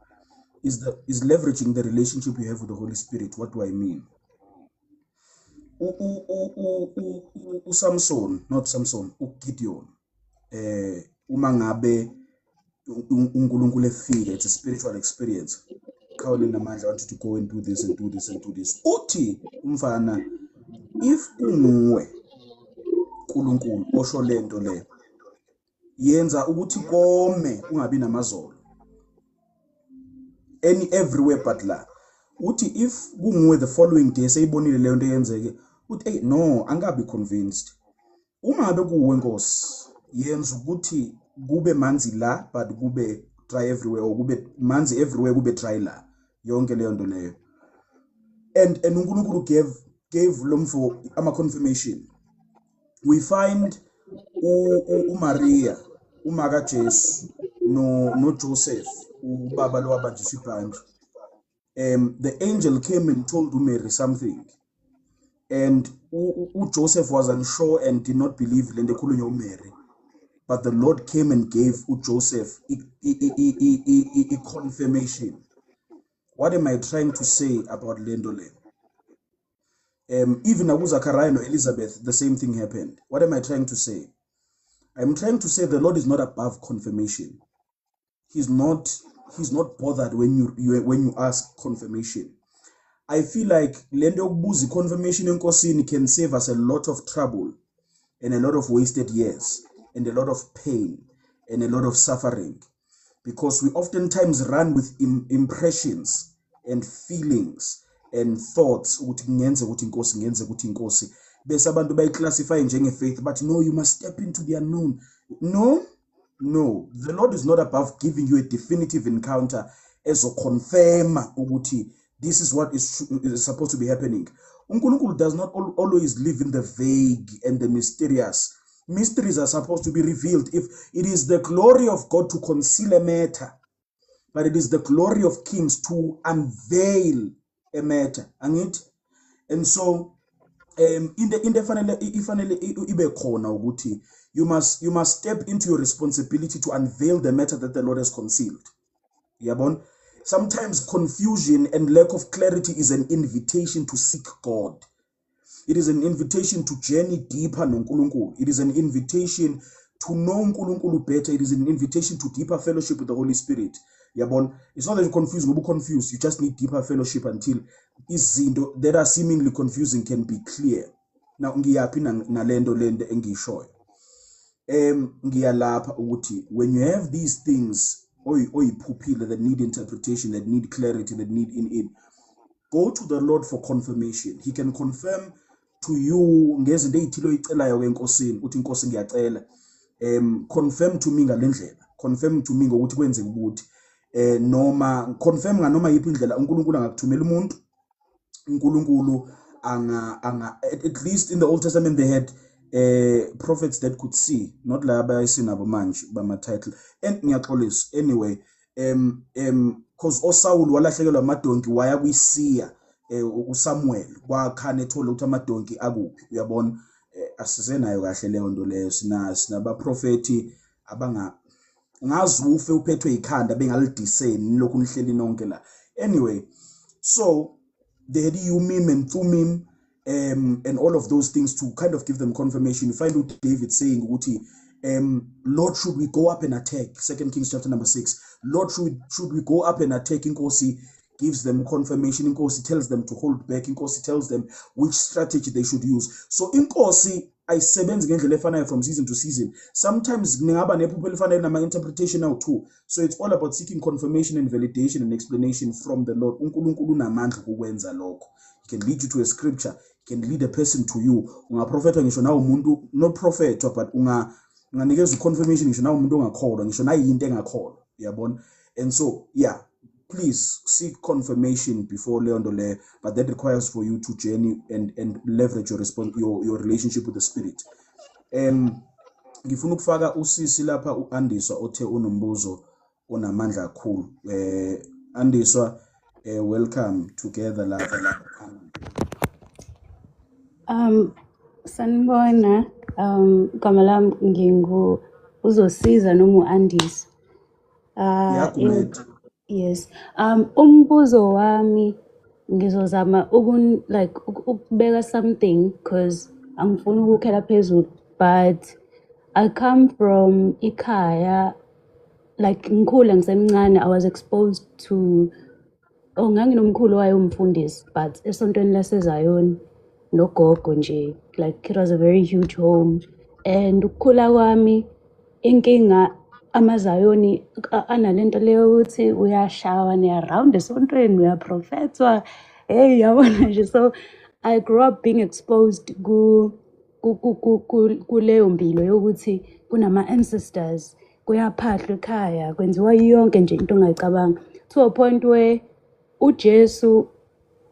is leveraging the relationship you have with the Holy Spirit. What do I mean? Gideon, uma ngabe uNkulunkulu efile, it's a spiritual experience. Khawule namandla, I want you to go and do this and do this and do this. Uthi umfana, if unguwe uNkulunkulu osho lento le, yenza ukuthi kome ungabi namazolo. Everywhere but la. Uthi if kunguwe the following day seyibonile leyo nto yenzeke, uthi no, angabi convinced. Uma ngabe kuwe Nkosi, yenza ukuthi kube manzi la but kube dry everywhere, or kube manzi everywhere kube dry la. Yonke leyo nto leyo. And uNkulunkulu gave lomfo ama confirmation. We find uMaria, umaka Jesu, no Joseph, ubaba lo wabanjiswa ibhanje. the angel came and told Mary something, and Joseph was unsure and did not believe lento ekhulunywa uMary, but the Lord came and gave Joseph a confirmation. What am I trying to say about lento le? Even Zachariah and Elizabeth, the same thing happened. What am I trying to say? I'm trying to say the Lord is not above confirmation. He's not bothered when you ask confirmation. I feel like lento yokubuza confirmation enkosini can save us a lot of trouble and a lot of wasted years and a lot of pain and a lot of suffering, because we oftentimes run with impressions and feelings and thoughts ukuthi ngenze ukuthi inkosi bese abantu bayiclassify njenge-faith, but no, you must step into the unknown. No, the Lord is not above giving you a definitive encounter as a confirmer ukuthi this is what is supposed to be happening. uNkulunkulu does not always live in the vague and the mysterious. Mysteries are supposed to be revealed. If it is the glory of God to conceal a matter, but it is the glory of kings to unveil a matter. And so you must step into your responsibility to unveil the matter that the Lord has concealed. Yabon? Sometimes confusion and lack of clarity is an invitation to seek God. It is an invitation to journey deeper noNkulunkulu. It is an invitation to know uNkulunkulu better. It is an invitation to deeper fellowship with the Holy Spirit. Yabon? It's not that you're confused. You just need deeper fellowship until izinto that are seemingly confusing can be clear. Now ngiyaphi nalento lento engishoyo. Ngiyalapha ukuthi when you have these things oyiphuphile that need interpretation, that need clarity, that need in, go to the Lord for confirmation. He can confirm to you ngezinto ezithile oyicelayo kwenkosini uthi inkosi ngiyacela confirm to me ngalendlela, confirm to me ngokuthi kwenze ukuthi noma confirm nganoma yiphi indlela uNkulunkulu angakuthumela umuntu. uNkulunkulu at least in the Old Testament they had prophets that could see, not laba esinabo manje bama title. And ngiyaxolisa anyway, cause oSaul walahlekelwa amadonki waya kwisiya uSamuel kwakhane ethola ukuthi amadonki akuphi. Uyabona, asisenayo kahle leyo nto leyo. Sinabaprofeti abanga ngazi ufe uphethwe ikhanda bengalidiscern lokhu nihleli nonke la. Anyway, so they had Umim and Thummim and all of those things to kind of give them confirmation. You find out David saying, Lord, should we go up and attack? 2 Kings chapter number 6. Lord, should we go up and attack? Inkosi gives them confirmation. Inkosi tells them to hold back. Inkosi tells them which strategy they should use. So Inkosi ayisebenzi ngendlela efanayo from season to season. Sometimes ningaba nephupho elifanayo nama interpretation now too. So it's all about seeking confirmation and validation and explanation from the Lord. uNkulunkulu unamandla ukwenza lokho. He can lead you to a scripture. He can lead a person to you. Ungaprofetwa ngisho nawo umuntu, not prophet, but unganikeza confirmation ngisho nawo umuntu ongakholwa, ngisho nayo into engakholwa. Uyabona? And so yeah, please seek confirmation before leondo le, but that requires for you to journey and leverage your relationship with the Spirit. Ngifuna ukufaka usisi lapha uAndiswa othe unombuzo onamandla kakhulu. Andiswa, welcome together lapha. Sanibona, igama lami ngingu uzosiza noma uAndiswa. Yes. Umbuzo wami ngizozama ukubeka something because angifuni ukukhela phezulu, but I come from ikhaya, like ngikhula ngisemncane, I was exposed to nganginomkhulu wayemfundisi, but esontweni laseZion nogogo nje, like it was a very huge home. And ukukhula kwami inkinga amaZayoni analento leyo ukuthi uyashawa niyaround esontweni uyaprofethwa, hey yabona nje. So I grew up being exposed kuleyo mpilo yokuthi kunama ancestors, kuyaphahlwa ekhaya, kwenziwa yonke nje into ongayicabanga, to a point where uJesu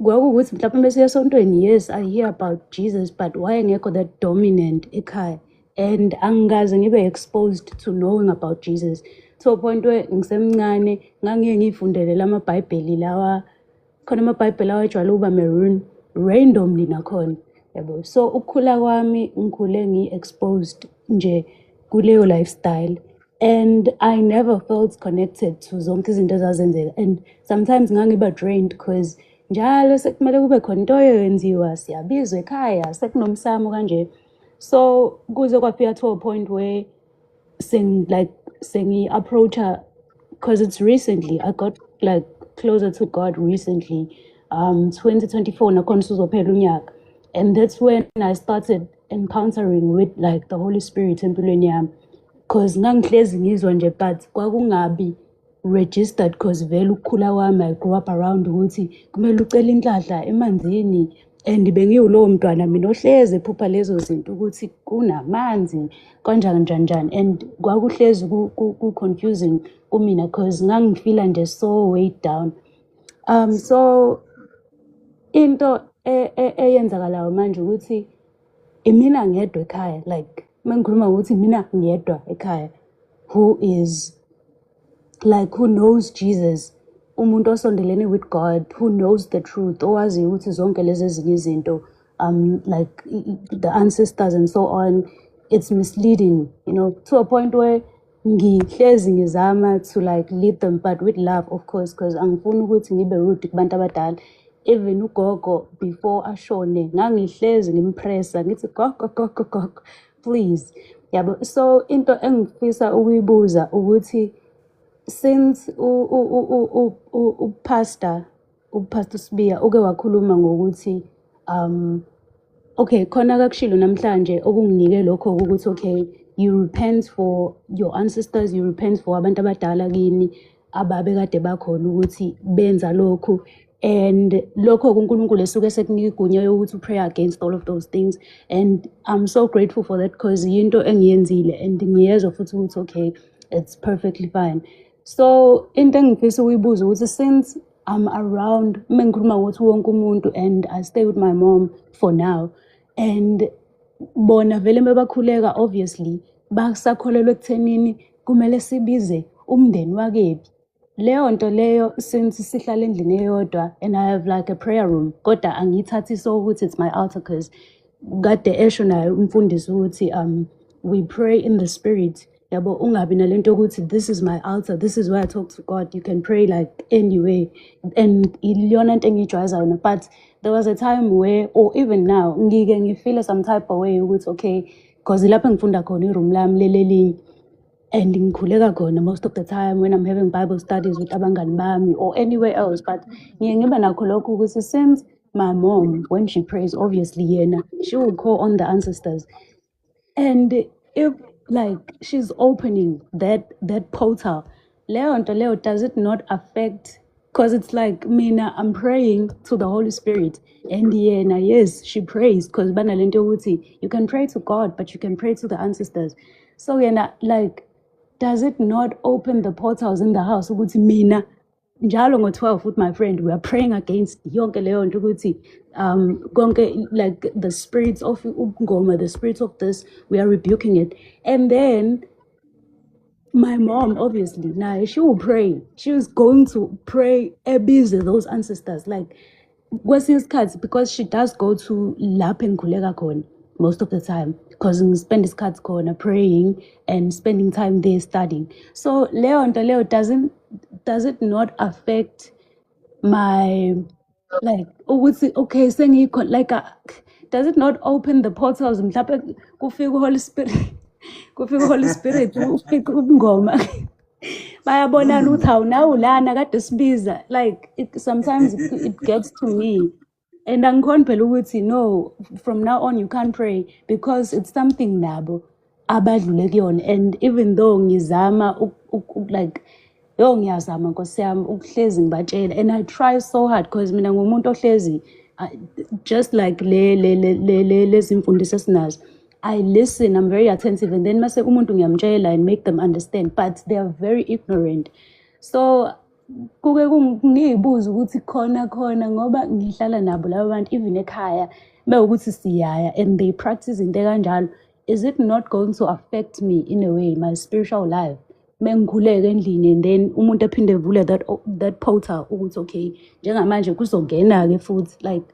kwakuwukuthi mhlawumbe besiya esontweni, yes I hear about Jesus, but wayengekho that dominant ekhaya. And angikaze ngibe exposed to knowing about Jesus, to a point where ngisemncane ngangiye ngifundele lamabhayibheli lawa khona amabhayibheli awajwayele ukuba maroon randomly nakhona yabo. So ukukhula kwami ngikhule ngi-exposed nje kuleyo lifestyle, and I never felt connected to zonke izinto ezazenzeka, and sometimes ngangiba drained because njalo sekumele kube khona into eyenziwa, siyabizwa ekhaya, sekunomsamo kanje. So kuze kwafika to a point where sengi-approacha, because it's recently, I got like closer to God recently, 2024 nakhona usuzophela unyaka, and that's when I started encountering with like the Holy Spirit empilweni yami, because ngangihlezi ngizwa nje but kwakungabi registered, because vele ukukhula kwami I grew up around ukuthi kumele ucele inhlanhla emanzini, and bengiwulowo mntwana mina ohlezi ephupha lezo zinto ukuthi kunamanzi kanjani njani njani, and kwakuhlezi ku-confusing kumina because ngangifila nje so weighed down. So into eyenzakalayo manje ukuthi imina ngedwa ekhaya, like mengikhuluma ukuthi mina ngedwa ekhaya who knows Jesus, umuntu osondelene with God, who knows the truth, owazi ukuthi zonke lezi ezinye izinto like the ancestors and so on, it's misleading, you know, to a point where ngihlezi ngizama to like lead them, but with love of course, because angifuni ukuthi ngibe rude kubantu abadala. Even ugogo before ashone ngangihlezi ngimpressa ngithi gogo please yabo. So into engifisa ukuyibuza ukuthi since upastor Sibiya uke wakhuluma ngokuthi okay khona kakushilo namhlanje okunginike lokho ukuthi okay, you repent for your ancestors, you repent for abantu abadala kini ababe kade bakhona ukuthi benza lokhu, and lokho kuNkulunkulu esuke sekunika igunya yokuthi pray against all of those things, and I'm so grateful for that because yinto engiyenzile and ngiyezwa futhi ukuthi okay, it's perfectly fine. So into engifisa ukuyibuza ukuthi since I'm around mengikhuluma ukuthi wonke umuntu, and I stay with my mom for now, and bona vele mebakhuleka obviously basakholelwa ekuthenini kumele sibize umndeni wakebi. Leyo nto leyo since sihlala endlini eyodwa and I have like a prayer room, kodwa angiyithathi so ukuthi it's my altar because kade esho nayo umfundisi ukuthi we pray in the spirit yabo, ungabi nalento ukuthi this is my altar, this is where I talk to God, you can pray like anyway, and iliyona nto engiyijwayeza yona. But there was a time where, or even now, ngike ngifeel some type of way ukuthi okay, because lapho ngifunda khona iroom lami lelelinye, and ngikhuleka khona most of the time when I'm having Bible studies with abangani bami or anywhere else. But ngiye ngiba nakho lokho ukuthi since my mom, when she prays, obviously yena, she will call on the ancestors, and if like she's opening that portal, leyo nto leyo, does it not affect, because it's like mina I'm praying to the Holy Spirit, and yena yes she prays because bana lento yokuthi you can pray to God but you can pray to the ancestors. So yena like, does it not open the portals in the house ukuthi mina njalo ngo-12 with my friend we are praying against yonke leyo nto ukuthi konke like the spirits of ubungoma, the spirits of this, we are rebuking it. And then my mom obviously now she will pray, she was going to pray ebize those ancestors like kwesinye isikhathi, because she does go to lapho engikhuleka khona most of the time, because we spend isikhathi khona praying and spending time there studying. So leyo nto leyo, does it not affect my like ukuthi okay sengikho like does it not open the portals mhlawumbe kufika uHoly Spirit kufika uHoly Spirit ufika ubungoma bayabonana ukuthi awunawo lana kade sibiza, like sometimes it gets to me, and angikhona phela ukuthi no, from now on you can't pray because it's something nabo abadlule kuyona. And even though ngizama like ngiyazama Nkosi yami ukuhlezi ngibatshela, and I try so hard because mina ngumuntu ohlezi just like lezi mfundiso esinazo, I listen, I'm very attentive, and then mase umuntu ngiyamtshela and make them understand, but they are very ignorant. So kuke kungiyibuza ukuthi khona ngoba ngihlala nabo labo bantu even ekhaya bewukuthi siyaya and they practice into kanjalo, is it not going to affect me in a way, my spiritual life? mengikhuleka endlini and then umuntu aphinde evule that portal ukuthi okay njengamanje kuzongena-ke futhi like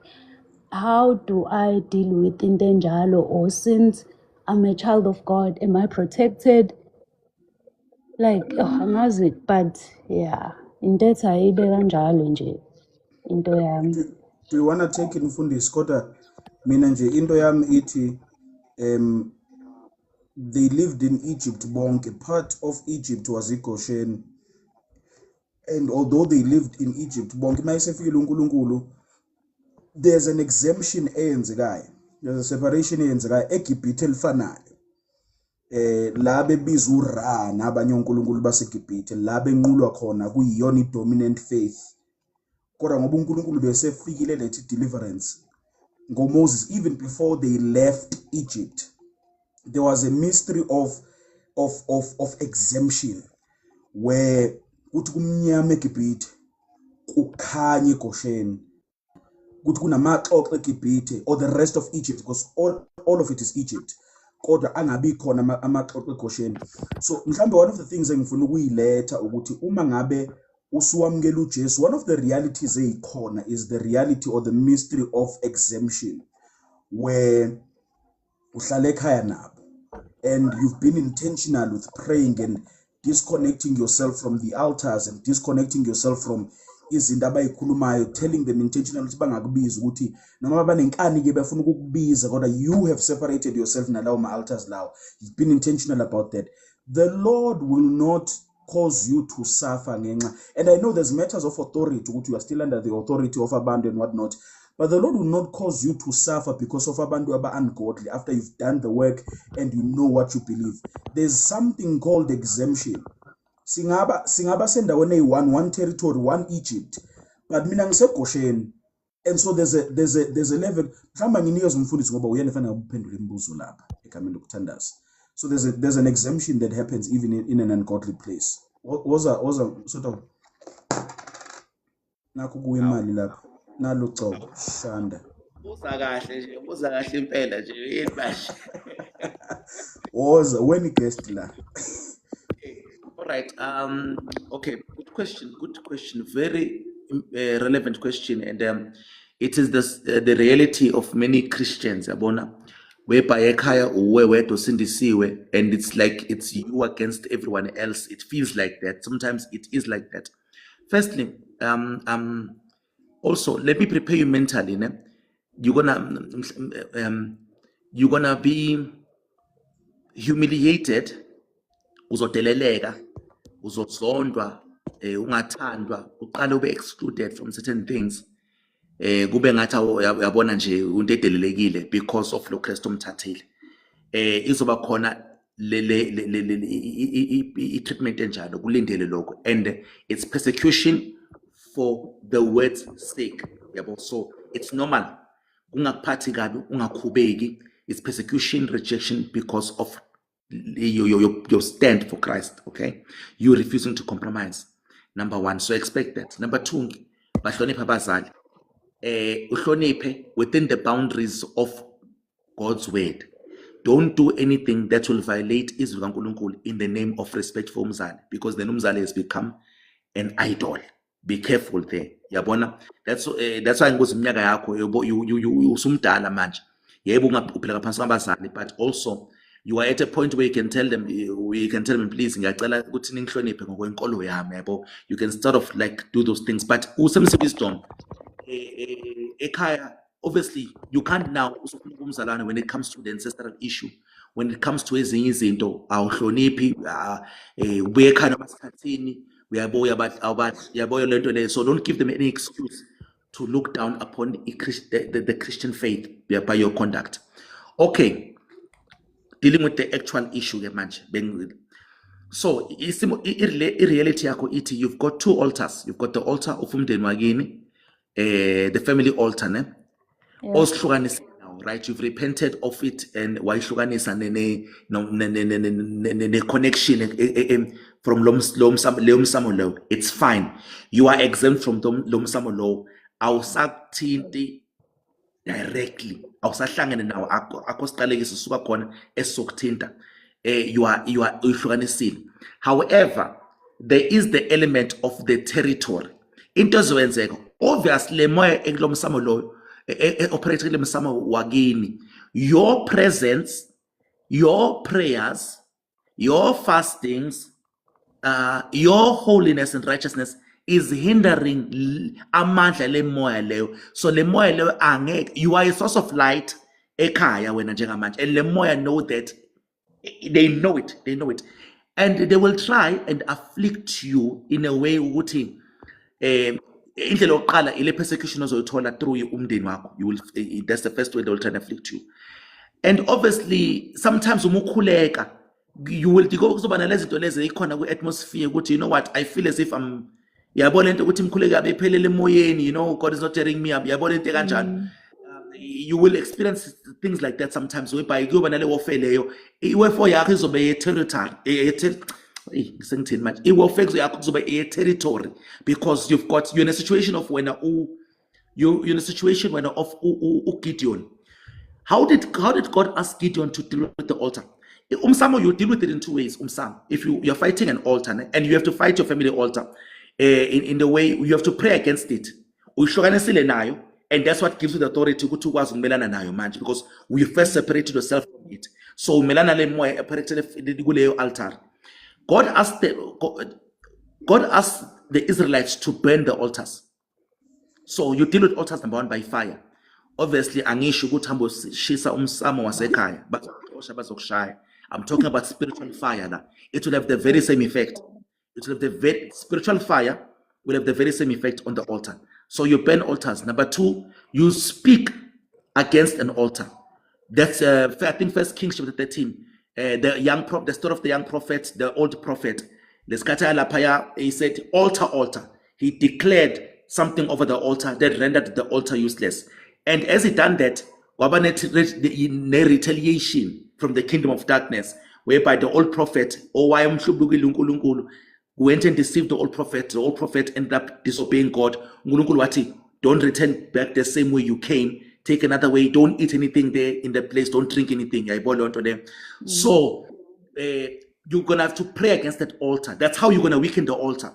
how do I deal with into enjalo, or since I'm a child of God, am I protected? Like angazi, but yeah, into ethi ayibe kanjalo nje into yami. Do you want to take it mfundisi? Kodwa mina nje into yami ithi they lived in Egypt bonke. Part of Egypt was iGoshen, and although they lived in Egypt bonke, mayisefikile uNkulunkulu, there's an exemption eyenzekayo, there's a separation eyenzekayo eGibhithe elifanayo. La bebiza uRa nabanye onkulunkulu baseGibhithe, la benqulwa khona kuyiyona dominant faith. Kodwa ngoba uNkulunkulu besefikile lethi deliverance ngoMoses, even before they left Egypt, there was a mystery of exemption where kuthi kumnyama eGibhithe kukhanya eGoshen, kuthi kunamaxoxo eGibhithe or the rest of Egypt, because all of it is Egypt, kodwa angabi khona amaxoxo eGoshen. So mhlambe one of the things engifuna ukuyiletha ukuthi uma ngabe usuwamukela uJesu, one of the realities eyikhona is the reality or the mystery of exemption, where uhlala ekhaya nabo and you've been intentional with praying and disconnecting yourself from the altars and disconnecting yourself from izinto abayikhulumayo, telling them intentionally ukuthi bangakubiza ukuthi noma banenkani ke bafuna ukukubiza, kodwa you have separated yourself nalawo ma-altars lawo. You've been intentional about that. The Lord will not cause you to suffer ngenxa, and I know there's matters of authority ukuthi you are still under the authority of abantu and whatnot, but the Lord will not cause you to suffer because of abantu aba ungodly after you've done the work and you know what you believe. There's something called exemption. Singaba sendaweni one territory, one Egypt, but mina ngiseGoshen, and so there's a level. Mhlawumbe nginikeza umfundisi ngoba uyena fanele uphendule imibuzo lapha egameni lokuthandaza. So there's an exemption that happens even in an ungodly place. Was sort of nakho kuwe imali lapha nalo Cobo Shanda. Uza kahle impela nje yini manje. Was when guest la. All right. Okay. Good question. Very relevant question, and it is the reality of many Christians. Yabona, whereby ekhaya uwedwa usindisiwe, and it's like it's you against everyone else. It feels like that. Sometimes it is like that. Firstly, also let me prepare you mentally. Ne? You're gonna be humiliated, uzodeleleka, uzozondwa, ungathandwa, uqale ube excluded from certain things. Kube ngathi uyabona nje umuntu edelelekile because of lo Kristu omthathile. Izoba khona i treatment enjalo kulindele lokho, and it's persecution for the word's sake. Yabo, so it's normal. Ungakuphathi kabi, ungakhubeki. It's persecution, rejection because of your stand for Christ. Okay, you refusing to compromise. Number one, so expect that. Number two, bahloniphe abazali. Uhloniphe within the boundaries of God's word. Don't do anything that will violate izwi kaNkulunkulu in the name of respect for umzali, because then umzali has become an idol. Be careful there. Yabona, that's why ngozi iminyaka yakho you usumdala manje. Yebo uphila ngaphansi kwabazali, but also you are at a point where you can tell them, please ngiyacela ukuthi ningihloniphe ngokwenkolo yami, yabo. You can sort of like do those things, but usebenzise wisdom. Ekhaya, obviously you can't now usufuna umzalwane when it comes to the ancestral issue. When it comes to ezinye izinto awuhloniphi, ubuye ekhaya noma sikhathini uyaboya lento leyo. So don't give them any excuse to look down upon the Christian faith by your conduct. Okay, dealing with the actual issue ke manje. So reality yakho ithi you've got two altars. You've got the altar of umndeni wakini, the family altar, ne? Osihlukanisa now, right? You've repented of it, and wayihlukanisa ne connection from lomsamo law. It's fine. You are exempt from lomsamo law. Awusathinti directly. Awusahlangene nawo akho siqalekiso suka khona esokuthinta. uhlukanisile. However, there is the element of the territory. Into ezokwenzeka, obviously le moya ekulo msamo lo operate kule msamo wakini, your presence, your prayers, your fastings, your holiness and righteousness is hindering amandla le moya leyo. So le moya leyo angeke, you are a source of light ekhaya wena njengamanje, and le moya know that, they know it, and they will try and afflict you in a way ukuthi indlela yokuqala ile persecution ozoyithola through umndeni wakho. You will, that's the first way they will try and afflict you. And obviously sometimes uma ukhuleka, you will kuzoba nalezi zinto lezi ikhona ku-atmosphere ukuthi, you know what, I feel as if I'm, yabona into ukuthi mkhuleka bephelele emoyeni, you know, God is not tearing me up, yabona into kanjalo. You will experience things like that sometimes. Whereby kuyoba nale warfare leyo, i-warfare yakho izobe ye-territory, ngisengithini manje, i-warfare yakho kuzobe ye-territory, because you're in a situation of when you're in a situation when of Gideon. How did God ask Gideon to deal with the altar? Umsamo, you deal with it in two ways. Umsamo, if you're fighting an altar and you have to fight your family altar, in the way you have to pray against it. Uyihlukanisile nayo, and that's what gives you the authority to ukwazi ukumelana nayo manje, because we first separated yourself from it. So umelana le moya operated kuleyo altar. God asked the Israelites to burn the altars. So you deal with altars, number one, by fire. Obviously, angisho ukuthi hambo shisa umsamo wasekhaya, bazokushaya. I'm talking about spiritual fire now. It will have the very same effect. It will have the very spiritual fire will have the very same effect on the altar. So you burn altars. Number two, you speak against an altar. That's I think 1 Kings chapter 13. The story of the young prophet, the old prophet. He said, altar. He declared something over the altar that rendered the altar useless. And as he done that, the retaliation from the kingdom of darkness, whereby the old prophet, went and deceived the old prophet. The old prophet ended up disobeying God. Don't return back the same way you came. Take another way. Don't eat anything there in the place. Don't drink anything. So you're going to have to pray against that altar. That's how you're going to weaken the altar.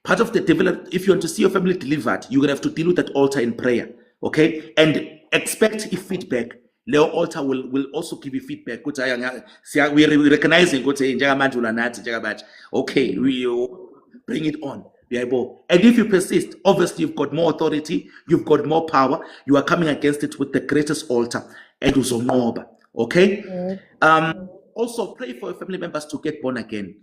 Part of the development, if you want to see your family delivered, you're going to have to deal with that altar in prayer. Okay? And expect feedback. The altar will also give you feedback. We're recognizing, okay, we bring it on. And if you persist, obviously you've got more authority, you've got more power, you are coming against it with the greatest altar. Okay? Also pray for your family members to get born again.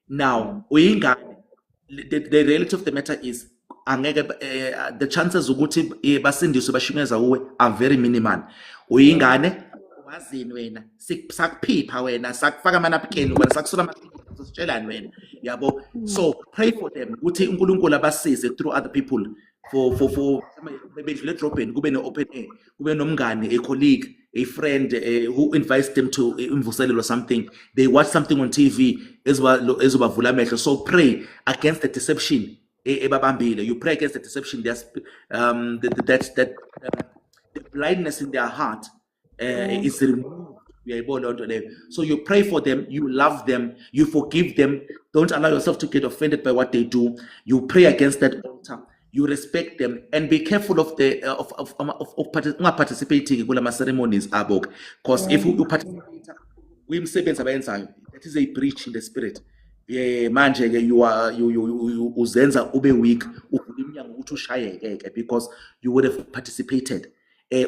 Now, the reality of the matter is, the chances ukuthi basindiswe bashimeza uwe are very minimal. Uyingane wazini wena sakuphipha wena sakufaka amanapkin wena sakusula amaphilisi sositshelani wena yabo. So pray for them ukuthi uNkulunkulu abasize through other people for bedlule edrobheni kube no-open air, kube nomngane, a colleague, a friend who invites them to imvuselelo or something. They watch something on TV ezobavula amehlo. So pray against the deception. You pray against the deception. There's the blindness in their heart is removed. So you pray for them, you love them, you forgive them. Don't allow yourself to get offended by what they do. You pray against that altar. You respect them, and be careful of the participating in ceremonies. Because if you participate, that is a breach in the spirit. Manje you uzenza ube weak because you would have participated.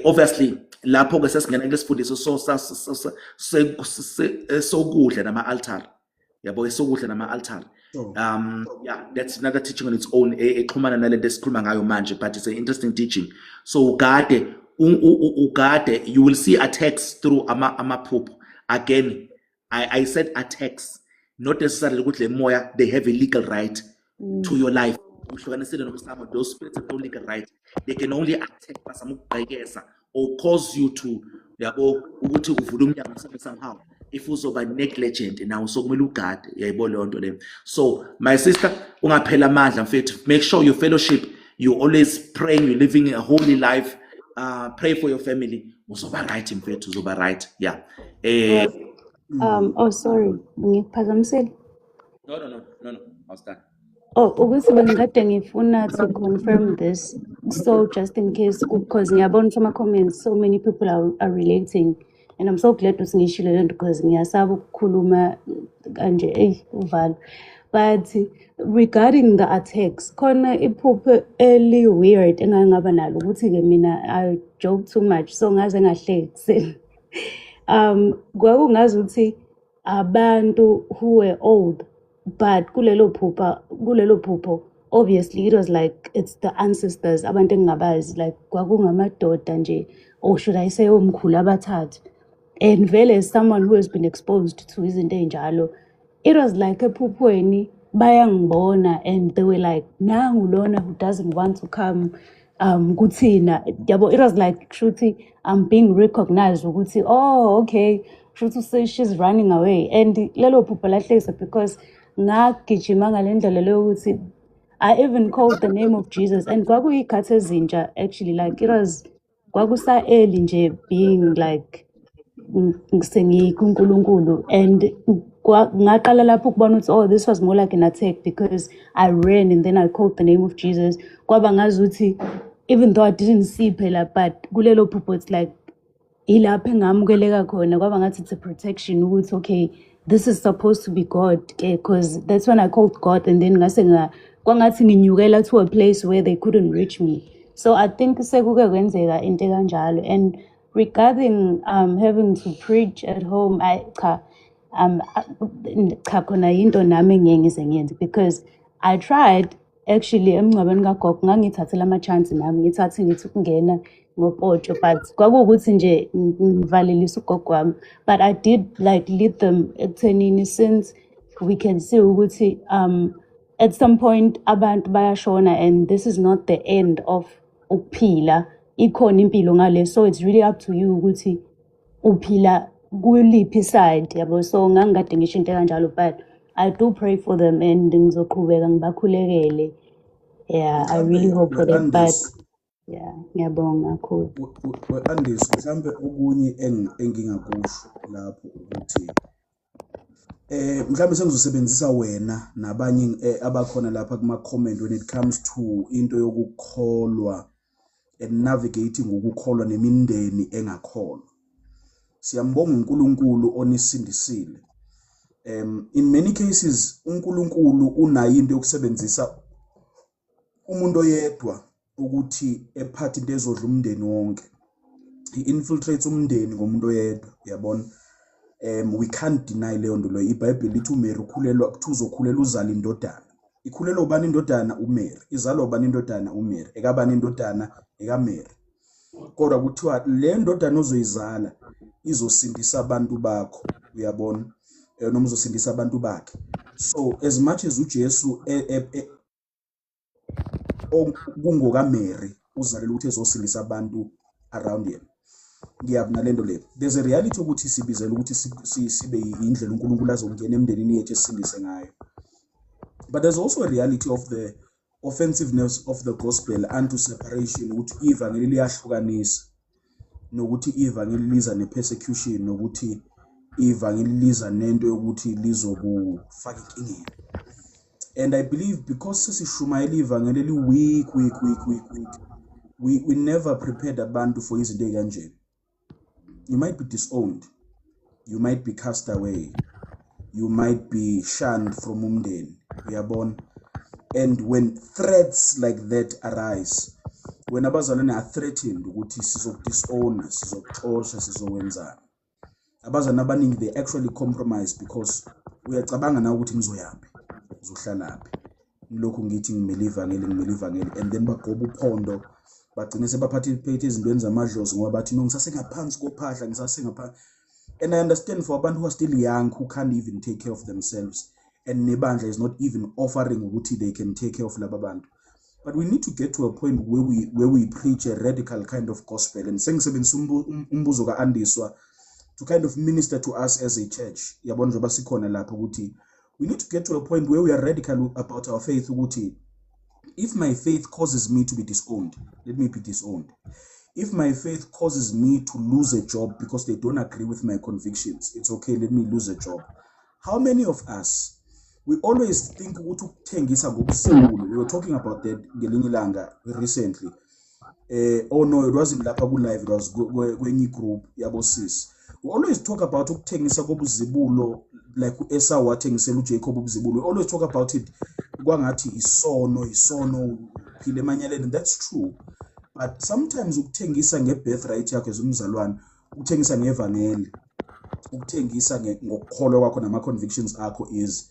Obviously lapho ke sesingena kulesifundiso so kudla nama altar yabo, esokudla nama altar. Yeah, that's another teaching on its own, exhumana nalento esikhuluma ngayo manje, but it's an interesting teaching. So ugade you will see attacks through amaphupho. Again, I said attacks, not necessarily ukuthi le moya they have a legal right to your life. Those spirits have no legal right. They can only attack or cause you to somehow. If uzoba negligent now, so so my sister, make sure you fellowship, you always praying, you're living a holy life. Pray for your family. Uzoba right, right. Yeah. Oh, sorry, ngikuphazamisile. No, I was done. Oh, ukuthi bengikade ngifuna to confirm this. So just in case, because ngiyabona from comments, so many people are relating. And I'm so glad ukuthi ngishilo lento because ngiyasaba ukukhuluma kanje uvalo. But regarding the attacks, khona iphupho eli weird engangaba nalo ukuthi ke mina I joke too much so ngaze ngahleki. Kwakungazi ukuthi abantu who were old, but kulelo phupho obviously it was like it's the ancestors abantu engingabazi like kwakungamadoda nje, or should I say omkhulu abathathu. And vele as someone who has been exposed to izinto ey'njalo, it was like ephuphweni bayangibona and they were like nangu lona who doesn't want to come kuthina yabo. It was like shuthi I'm being recognized ukuthi oh okay shuthi say she's running away, and lelo phupho lahlekisa because ngagijima ngale ndlela leyo ukuthi I even called the name of Jesus, and kwakuyikhathi ezintsha actually, like it was kwakusa early nje being like kuNkulunkulu, and ngaqala lapho ukubona ukuthi oh this was more like an attack because I ran and then I called the name of Jesus. Kwaba ngazuthi even though I didn't see phela, but kulelo phupho it's like ilapho engamukeleka khona kwaba ngathi it's a protection ukuthi okay this is supposed to be God, because that's when I called God, and then ngase kwangathi nginyukela to a place where they couldn't reach me. So I think sekuke kwenzeka into kanjalo. And regarding having to preach at home, cha khona yinto nami engeke ngize ngiyenze because I tried actually emngcwabeni kagogo ngangithathela ama-chance nami ngithathe ngithi ukungena ngopotsho, but kwakuwukuthi nje ngivalelisa ugogo wami, but I did like lead them ekuthenini since we can see ukuthi at some point abantu bayashona and this is not the end of ukuphila, ikhona impilo ngale, so it's really up to you ukuthi uphila kuliphi side yabo. So ngangikade ngisho into kanjalo, but I do pray for them and ngizoqhubeka ngibakhulekele. Yeah, I really hope for them, but yeah, ngiyabonga kakhulu. We-Andis mhlambe okunye engingakusho lapho ukuthi mhlambe sengizosebenzisa wena nabanye abakhona lapha kuma-comment when it comes to into yokukholwa and navigating ukukholwa nemindeni engakholwa. Siyambonga uNkulunkulu onisindisile. In many cases uNkulunkulu unayo into yokusebenzisa umuntu oyedwa ukuthi ephathe into ezodla umndeni wonke. He infiltrates umndeni ngomuntu oyedwa, yabona. We can't deny leyo nto leyo. iBhayibheli lithi uMary ukhulelwa kuthiwa uzokhulela uzala indodana. Ikhulelwa ubani indodana? uMary. Izalwa ubani indodana? uMary. Ekabani indodana? ekaMary. Kodwa kuthiwa le ndodana ozoyizala izosindisa abantu bakho, uyabona, noma uzosindisa abantu bakhe. So as much as uJesu kungokaMary uzalela ukuthi ezosindisa abantu around him, ngiyabona lento le. There's a reality ukuthi sibizela ukuthi sibe indlela uNkulunkulu azongena emndenini yethu esindise ngayo, but there's also a reality of the offensiveness of the gospel unto separation, ukuthi ivangeli liyahlukanisa, nokuthi ivangeli liza ne-persecution, nokuthi ivangeli liza nento yokuthi lizokufaka inkingeni. And I believe because sisishumayela ivangeli weak, we never prepared abantu for izinto ey'kanjena. You might be disowned, you might be cast away, you might be shunned from umndeni, uyabona. And when threats like that arise, when abazalwane are threatened ukuthi sizokudisowna, sizokuxosha, sizowenzana, abazalwane abaningi they actually compromise because uyacabanga na ukuthi ngizoyaphi, uzohlalaphi, ngilokhu ngithi ngimele ivangeli, and then bagoba uphondo, bagcine sebaphathe ezintweni zamadlozi ngoba bathi no ngisasengaphansi kophahla, ngisasengaphansi. And I understand for abantu who are still young who can't even take care of themselves, and nebandla is not even offering ukuthi they can take care of laba bantu. But we need to get to a point where we preach a radical kind of gospel, and sengisebenzisa umbuzo kaAndiswa to kind of minister to us as a church. Yabona njengoba sikhona lapho ukuthi we need to get to a point where we are radical about our faith ukuthi if my faith causes me to be disowned, let me be disowned. If my faith causes me to lose a job because they don't agree with my convictions, it's okay, let me lose a job. How many of us, we always think ukuthi ukuthengisa ngobusibulo. We were talking about that ngelinye ilanga recently. Oh no, it wasn't lapha ku-live, it was kwenye group yabo sis. We always talk about ukuthengisa kobuzibulo, like u-Esau wathengisela uJacob ubuzibulo. We always talk about it kwangathi isono phile emanyaleni. That's true. But sometimes ukuthengisa nge-birthright yakho ezumzalwane, ukuthengisa ngevangeli, ukuthengisa ngokukholwa kwakho nama-convictions akho is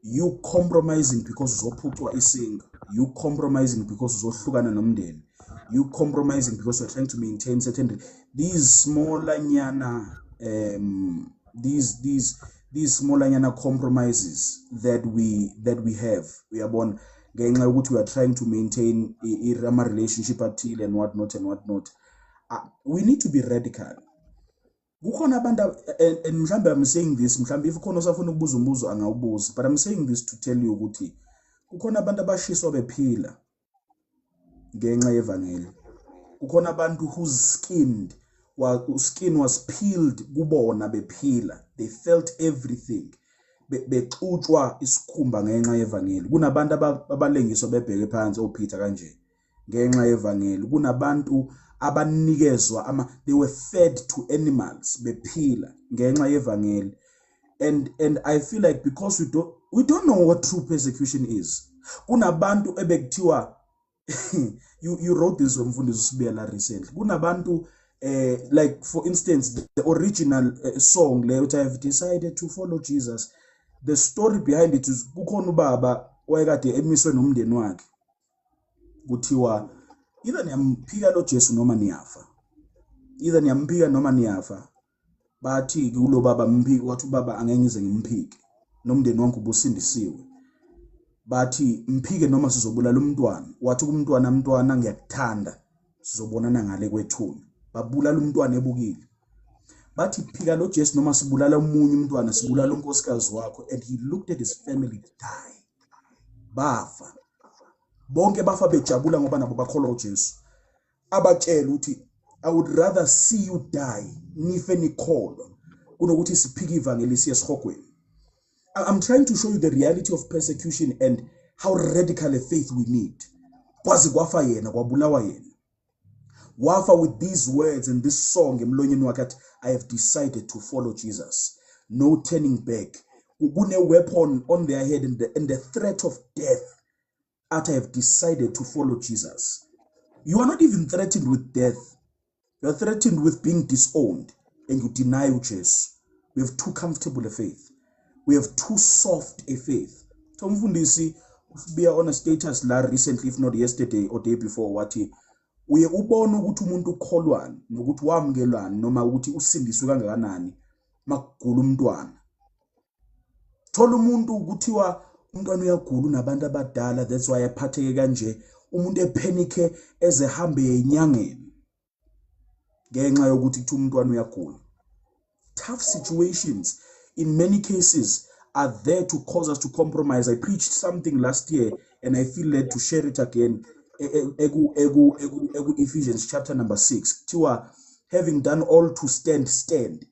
you compromising because uzophucwa isinga, you compromising because uzohlukana nomndeni, you compromising because you're trying to maintain certain these smallanyana compromises that we have. Uyabona, ngenxa yokuthi we are trying to maintain a relationship athile and whatnot. We need to be radical. Kukhona abantu, and mhlambe I'm saying this, mhlambe if khona osafuna ukubuza umbuzo angawubuza, but I'm saying this to tell you ukuthi kukhona abantu abashiswa bephila ngenxa yevangeli. Kukhona abantu whose skin was peeled kubona bephila. They felt everything. Bexutshwa isikhumba ngenxa yevangeli. Kunabantu abalengiswa bebheke phansi oPeter kanje ngenxa yevangeli. Kunabantu abanikezwa they were fed to animals bephila ngenxa yevangeli. And I feel like because we don't know what true persecution is. Kunabantu ebekuthiwa you wrote this Mfundisi Sibiyela recently. Kunabantu like for instance the original song le I have decided to follow Jesus. The story behind it is kukhona ubaba wayekade emiswe nomndeni wakhe. Kuthiwa either niyamphika lo Jesu noma niyafa. Either niyamphika noma niyafa. Bathi kulo baba mphiki, wathi ubaba angeke ngize ngimphike. Nomndeni wonke ubusindisiwe. Bathi mphike noma sizobulala umntwana. Wathi kumntwana ngiyakuthanda. Sizobonana ngale kwethuna. Babulala umntwana ebukile. Bathi phika lo Jesu noma sibulala umunye umntwana, sibulala unkosikazi wakho. And he looked at his family die. Bafa. Bonke bafa bejabula ngoba nabo bakholwa uJesu. Abatshela uthi I would rather see you die nife nikholwa kunokuthi siphike ivangeli siye esihogweni. I'm trying to show you the reality of persecution and how radical a faith we need. Kwazi kwafa yena, kwabulawa yena. Wafa with these words and this song emlonyeni wakhe, I have decided to follow Jesus. No turning back. Kune weapon on their head and the threat of death. After I have decided to follow Jesus. You are not even threatened with death. You are threatened with being disowned and you deny Jesus. We have too comfortable a faith. We have too soft a faith. So Mfundisi be on a status la recently, if not yesterday or day before, wathi uye ubona ukuthi umuntu ukholwani nokuthi wamkelwani noma ukuthi usindiswe kangakanani makugula umntwana. Thola umuntu ukuthiwa umntwana uyagula unabantu abadala, that's why ephatheke kanje. Umuntu ephenike ezehambe enyangeni ngenxa yokuthi kuthi umntwana uyagula. Tough situations in many cases are there to cause us to compromise. I preached something last year and I feel led to share it again. Ephesians chapter number 6. Tiwa, having done all to stand.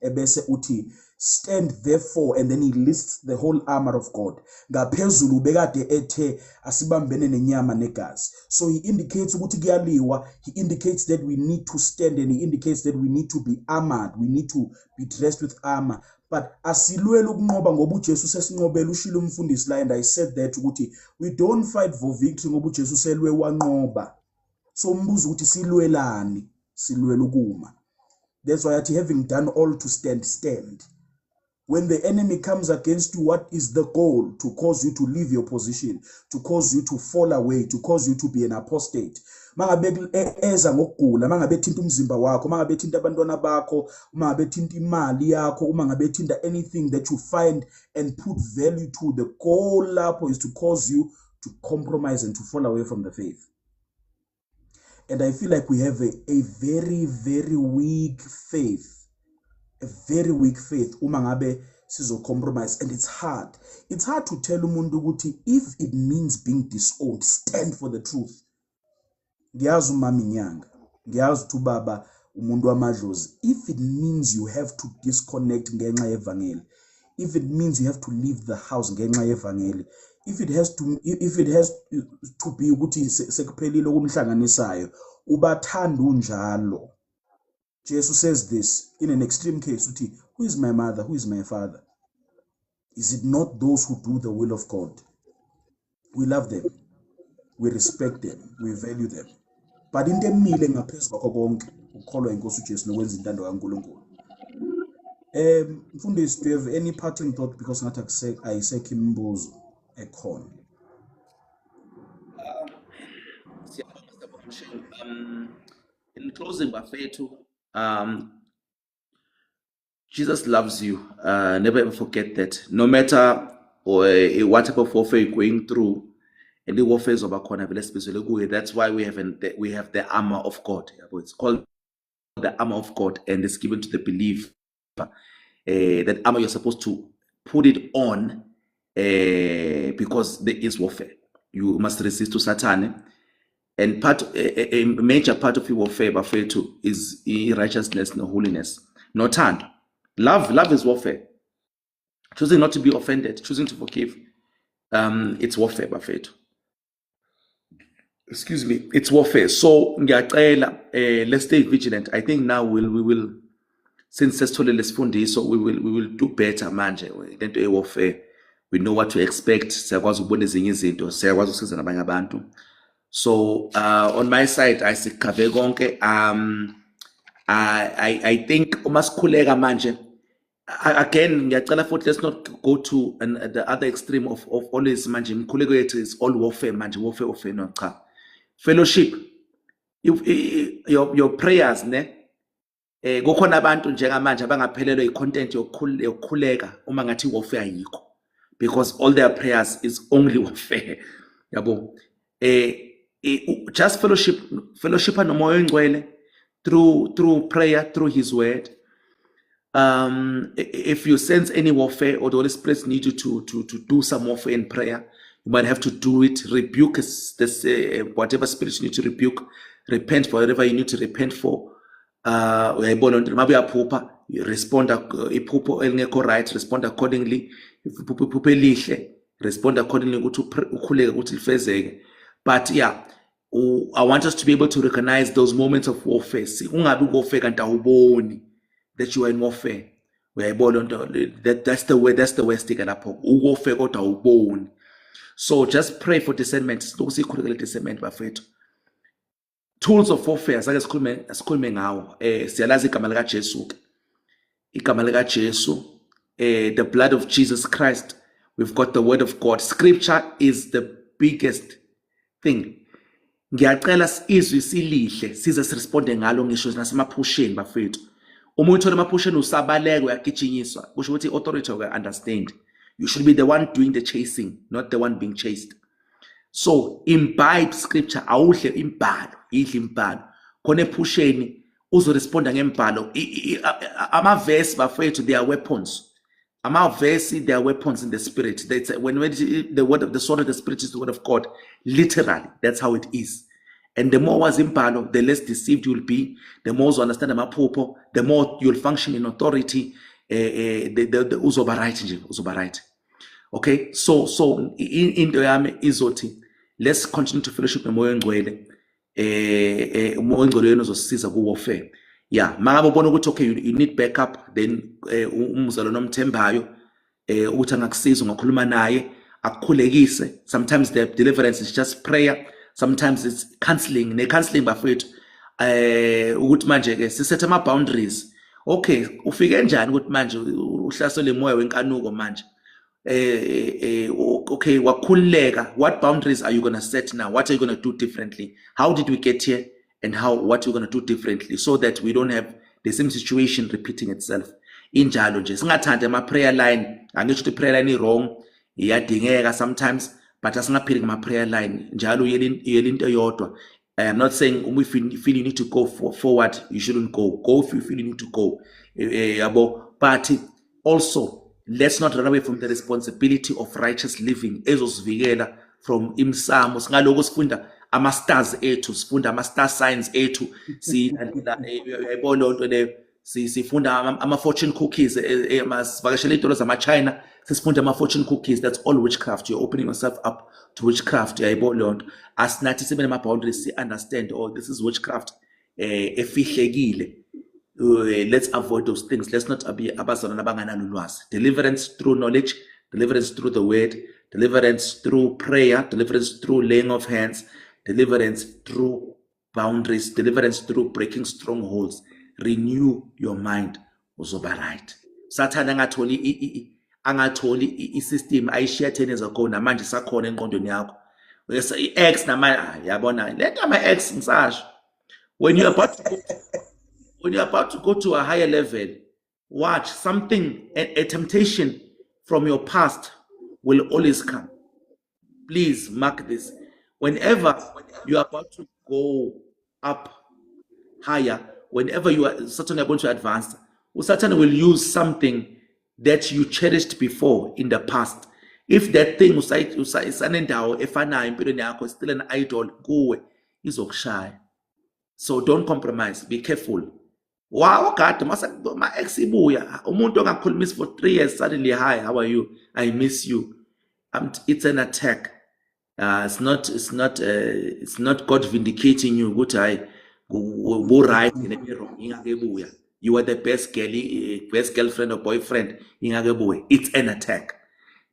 Ebese uti, stand therefore, and then he lists the whole armor of God. Ngaphezulu bekade ethe asibambene nenyama negazi. So he indicates ukuthi kuyaliwa, he indicates that we need to stand, and he indicates that we need to be armored, we need to be dressed with armor. But asilwele ukunqoba ngoba uJesu sesinqobela ushilo umfundisi la, and I said that ukuthi we don't fight for victory ngoba uJesu selwe wanqoba. So umbuzo ukuthi silwelani, silwela ukuma. That's why athi having done all to stand. When the enemy comes against you, what is the goal? To cause you to leave your position, to cause you to fall away, to cause you to be an apostate. Mangabe eza ngokugula, mangabe ethinta umzimba wakho, mangabe ethinta abantwana bakho, mangabe ethinta imali yakho, mangabe ethinta anything that you find and put value to, the goal lapho is to cause you to compromise and to fall away from the faith. And I feel like we have a very, very weak faith. A very weak faith. Umangabe sizo compromise, and it's hard. It's hard to tell umuntu ukuthi if it means being disowned, stand for the truth. Ngiyazi umama inyanga. ngiyazi ukuthi ubaba umuntu wamadlozi. If it means you have to disconnect ngenxa yevangeli, if it means you have to leave the house ngenxa yevangeli, if it has to be ukuthi sekuphelile okumhlanganisayo, ubathanda unjalo. Jesus says this in an extreme case, uthi, who is my mother, who is my father? Is it not those who do the will of God? We love them, we respect them, we value them. But into emile ngaphezu kwakho konke ukukholwa inkosi uJesu nokwenza intando kaNkulunkulu. Mfundisi, do you have any parting thought, because ngathi ayisekho imibuzo ekhona? In closing, bafethu, Jesus loves you. Never ever forget that. No matter what type of warfare you're going through, and the warfare is that's why we have the armor of God. It's called the armor of God, and it's given to the believer. That armor, you're supposed to put it on because there is warfare. You must resist to Satan. And a major part of your warfare, bafethu, is righteousness, no holiness, no hand. Love is warfare. Choosing not to be offended, choosing to forgive, it's warfare, bafethu. Excuse me, it's warfare. So let's stay vigilant. I think now we will, since so we will do better manje. Then to warfare, we know what to expect. So on my side, I say I think umaskhuleka manje. Again, let's not go to the other extreme of always manje. Mkhuleko yethu is all warfare manje, warfare no cha. Fellowship, your prayers ne kukhona abantu njengamanje abangaphelelwe icontent yokukhuleka uma ngathi warfare ayikho, because all their prayers is only warfare. Yabo, just fellowship nomoya oyingcwele through prayer, through his word. If you sense any warfare or the Holy Spirit needs you to do some warfare in prayer, you might have to do it. Rebuke this, whatever spirit you need to rebuke. Repent for whatever you need to repent for. Respond right, respond accordingly. Respond accordingly. But yeah, I want us to be able to recognize those moments of warfare. That you are in warfare. That's the way. That's the way. Stick it up. Warfare. So just pray for discernment. Discernment, bafethu. Tools of warfare. Asikhulume ngawo. Siyalazi igama lika Jesu. Igama lika Jesu. The blood of Jesus Christ. We've got the word of God. Scripture is the biggest thing. Ngiyacela izwi silihle size siresponde ngalo ngisho nasemaphusheni bafethu. Uma uthola emaphusheni usabaleka uyagijinyiswa, kusho ukuthi authority understand. You should be the one doing the chasing, not the one being chased. So imbibe scripture, awuhle imbhalo, idle imbhalo. Khona ephusheni uzoresponda ngembhalo. Ama-verse bafethu, they are weapons. Ama-verse, they are weapons in the spirit. That's when the word of the sword of the spirit is the word of God. Literally, that's how it is. And the more was imbalo, the less deceived you'll be. The more you understand amaphupho, the more you'll function in authority. Uzoba-right. Okay, so into yami izoti, let's continue to fellowship nomoya oyingcwele. Umoya oyingcwele yena uzosisiza ku warfare. Yeah, mangabe ubona ukuthi okay, you need backup, then umzalo nomthembayo ukuthi angakusiza ngakhuluma naye akukhulekise. Sometimes the deliverance is just prayer. Sometimes it's counseling. Ne-counseling bafethu ukuthi manje ke sisethe ama-boundaries. Okay, ufike njani ukuthi manje uhlasele moya wenkanuko manje? Okay, wakhuleka. What boundaries are you going to set now? What are you going to do differently? How did we get here? And what you're going to do differently so that we don't have the same situation repeating itself. Injalo nje. Singathanda ama-prayer line. Angisho ukuthi prayer line wrong. Iyadingeka sometimes. But asingaphili ngama-prayer line. Njalo yelento yodwa. I am not saying if you feel you need to go forward, you shouldn't go. Go if you feel you need to go. But also, let's not run away from the responsibility of righteous living. Ezosivikela from imsamo. Singaloko sifunda ama-stars ethu, sifunda ama-star signs ethu, uyayibona lonto leyo, sifunda ama-fortune cookies, sivakashela iy'tolo zama-China, sesifunda ama-fortune cookies. That's all witchcraft. You're opening yourself up to witchcraft. Uyayibona lonto. Asinathi sibe nama-boundaries, understand, oh, this is witchcraft efihlekile. Let's avoid those things. Let's not be abazalwana abanganalo ulwazi. Deliverance through knowledge, deliverance through the word, deliverance through prayer, deliverance through laying of hands, deliverance through boundaries, deliverance through breaking strongholds. Renew your mind. Uzoba right. Satan angatholi i-system ayishiya 10 years ago namanje sakhona engqondweni yakho. I-X namanje yabona lento ama-X ngisasho. When you're about to go to a higher level, watch something, a temptation from your past will always come. Please mark this. Whenever you are about to go up higher, whenever you are certainly about to advance, Satan will use something that you cherished before in the past. If that thing usanendawo efanayo empilweni yakho, still an idol kuwe, izokushaya. So don't compromise. Be careful. Wow, God, my ex ibuya. Umuntu ongakhulumisi for 3 years, suddenly, hi, how are you? I miss you. It's an attack. It's not God vindicating you. Good, right, you are the best girlfriend or boyfriend. It's an attack.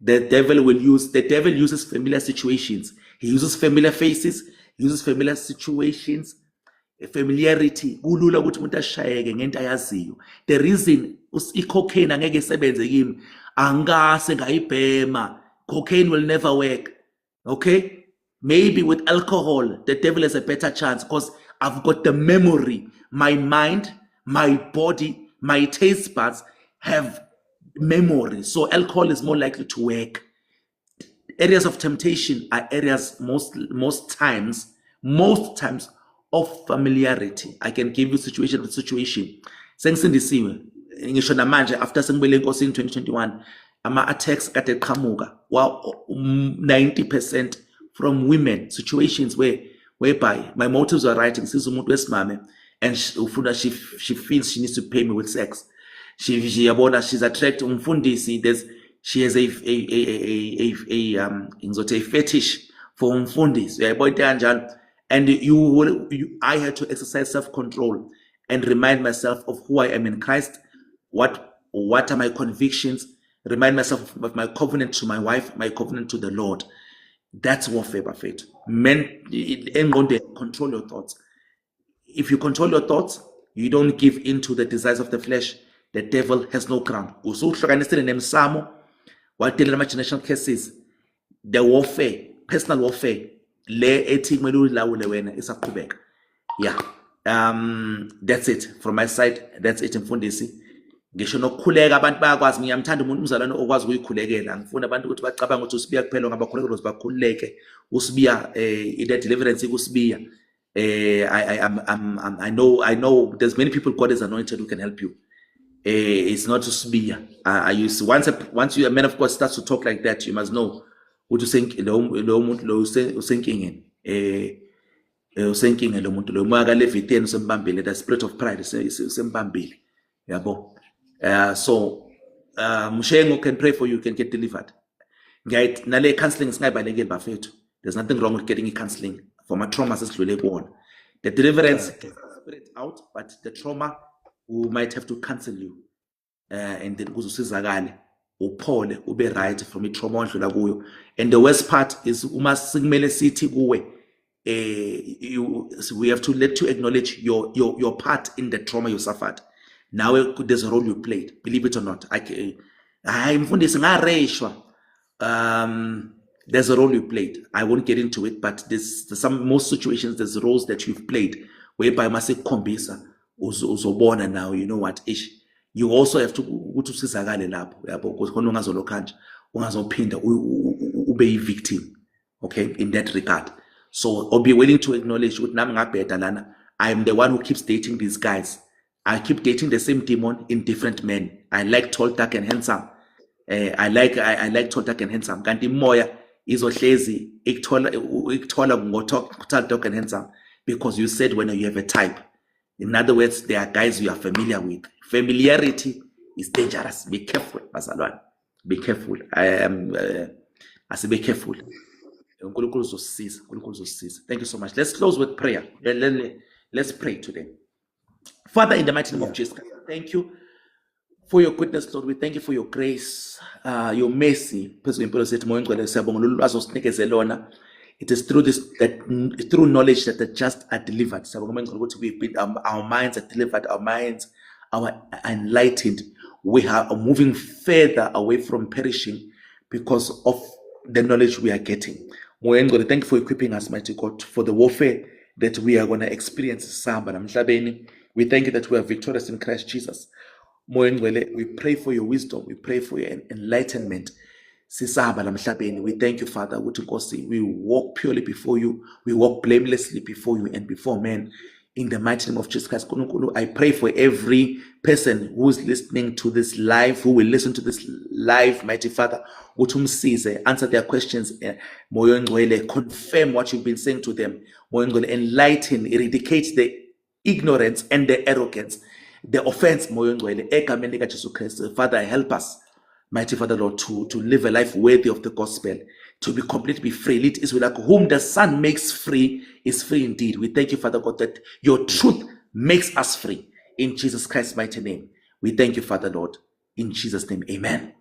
The devil uses familiar situations. He uses familiar faces. He uses familiar situations. Familiarity. Kulula ukuthi umuntu ashayeke ngento ayaziyo. The reason i-cocaine angeke isebenze kimi angase ngayibhema. Cocaine will never work. Okay? Maybe with alcohol, the devil has a better chance because I've got the memory. My mind, my body, my taste buds have memory. So alcohol is more likely to work. Areas of temptation are areas most times of familiarity. I can give you situation to situation. Sengisindisiwe ngisho namanje after sengibele inkosi in 2021 ama-attacks kade qhamuka 90% from women, situations whereby my motives are right, ngisiza umuntu wesimame and she feels she needs to pay me with sex. She's attracted umfundisi. She has a fetish for umfundisi. Uyayibona into kanjalo. And I had to exercise self-control and remind myself of who I am in Christ. What are my convictions? Remind myself of my covenant to my wife, my covenant to the Lord. That's warfare by faith. Men, control your thoughts. If you control your thoughts, you don't give in to the desires of the flesh. The devil has no ground. Usuhlukanisile nemsamo, wadelela ama-generational cases, the warfare, personal warfare. Le ethi kumele ulawule wena isaqhubeka. Yeah. That's it from my side. That's it mfundisi. Ngisho nokukhuleka abantu bayakwazi. Ngiyamthanda umuntu umzalwane okwazi ukuyikhulekela. Ngifuna abantu ukuthi bacabanga ukuthi usibiya kuphela ngabakhulekela ukuthi bakhuleke. Usibiya ile deliverance ikusibiya. I know there's many people God has anointed who can help you. It's not usibiya. Once you a man of God starts to talk like that, you must know what you think lo muntu lo usenkingeni usenkingeni lo muntu lo moya kaLevitian usembambile, the spirit of pride usembambile, yabo. So Mshengo can pray for you, can get delivered. Nale counseling singayibalekeli bafethu. There's nothing wrong with getting counseling for my trauma sesidlule kuwona. The deliverance can spirit out, but the trauma we might have to cancel you and then kuze usizakale uphole ube right from i-trauma ondlula kuyo. And the worst part is uma sikumele sithi kuwe we have to let you acknowledge your part in the trauma you suffered. Now there's a role you played, believe it or not. Mfundisi ngareshwa. There's a role you played. I won't get into it, but there's most situations there's roles that you've played whereby mase khombisa uzobona now, you know what ish. You also have to ukuthi usizakale lapho yabo because khona ungazolokhanja ungazophinda ube yi-victim, okay, in that regard. So or be willing to acknowledge ukuthi nami ngabheda lana, I am the one who keeps dating these guys. I keep dating the same demon in different men. I like tall, dark and handsome. I like tall, dark and handsome. Kanti moya izohlezi ikuthola ngo-tall, dark and handsome, because you said when you have a type. In other words, there are guys you are familiar with. Familiarity is dangerous. Be careful, bazalwane. Be careful. I say be careful. uNkulunkulu uzosisiza, uNkulunkulu uzosisiza. Thank you so much. Let's close with prayer. Let's pray today. Father, in the mighty name of Yeah. Jesus Christ, thank you for your goodness, Lord. We thank you for your grace, your mercy. Phezu kwempilo zethu, Moya Oyingcwele, siyabonga lolu lwazi osinikeze lona. It is through through knowledge that the just are delivered. Siyabonga Moya Oyingcwele ukuthi we've been, our minds are delivered, our minds are enlightened. We are moving further away from perishing because of the knowledge we are getting. Moya Oyingcwele, thank you for equipping us, mighty God, for the warfare that we are going to experience. Samba namhlabeni. We thank you that we are victorious in Christ Jesus. Moya Oyingcwele, we pray for your wisdom. We pray for your enlightenment. Sisahamba namhlabeni. We thank you, Father, ukuthi Nkosi, we walk purely before you. We walk blamelessly before you and before men. In the mighty name of Jesus Christ, Nkulunkulu, I pray for every person who is listening to this live, who will listen to this live, mighty Father, ukuthi umsize, answer their questions. Moya Oyingcwele, confirm what you've been saying to them. Moya Oyingcwele, enlighten, eradicate the ignorance and the arrogance, the offense. Moya Oyingcwele, egameni likaJesu Kristu. Father, help us, mighty Father, Lord, to live a life worthy of the gospel, to be completely free. It is like whom the Son makes free is free indeed. We thank you, Father God, that your truth makes us free. In Jesus Christ's mighty name, we thank you, Father, Lord. In Jesus' name, amen.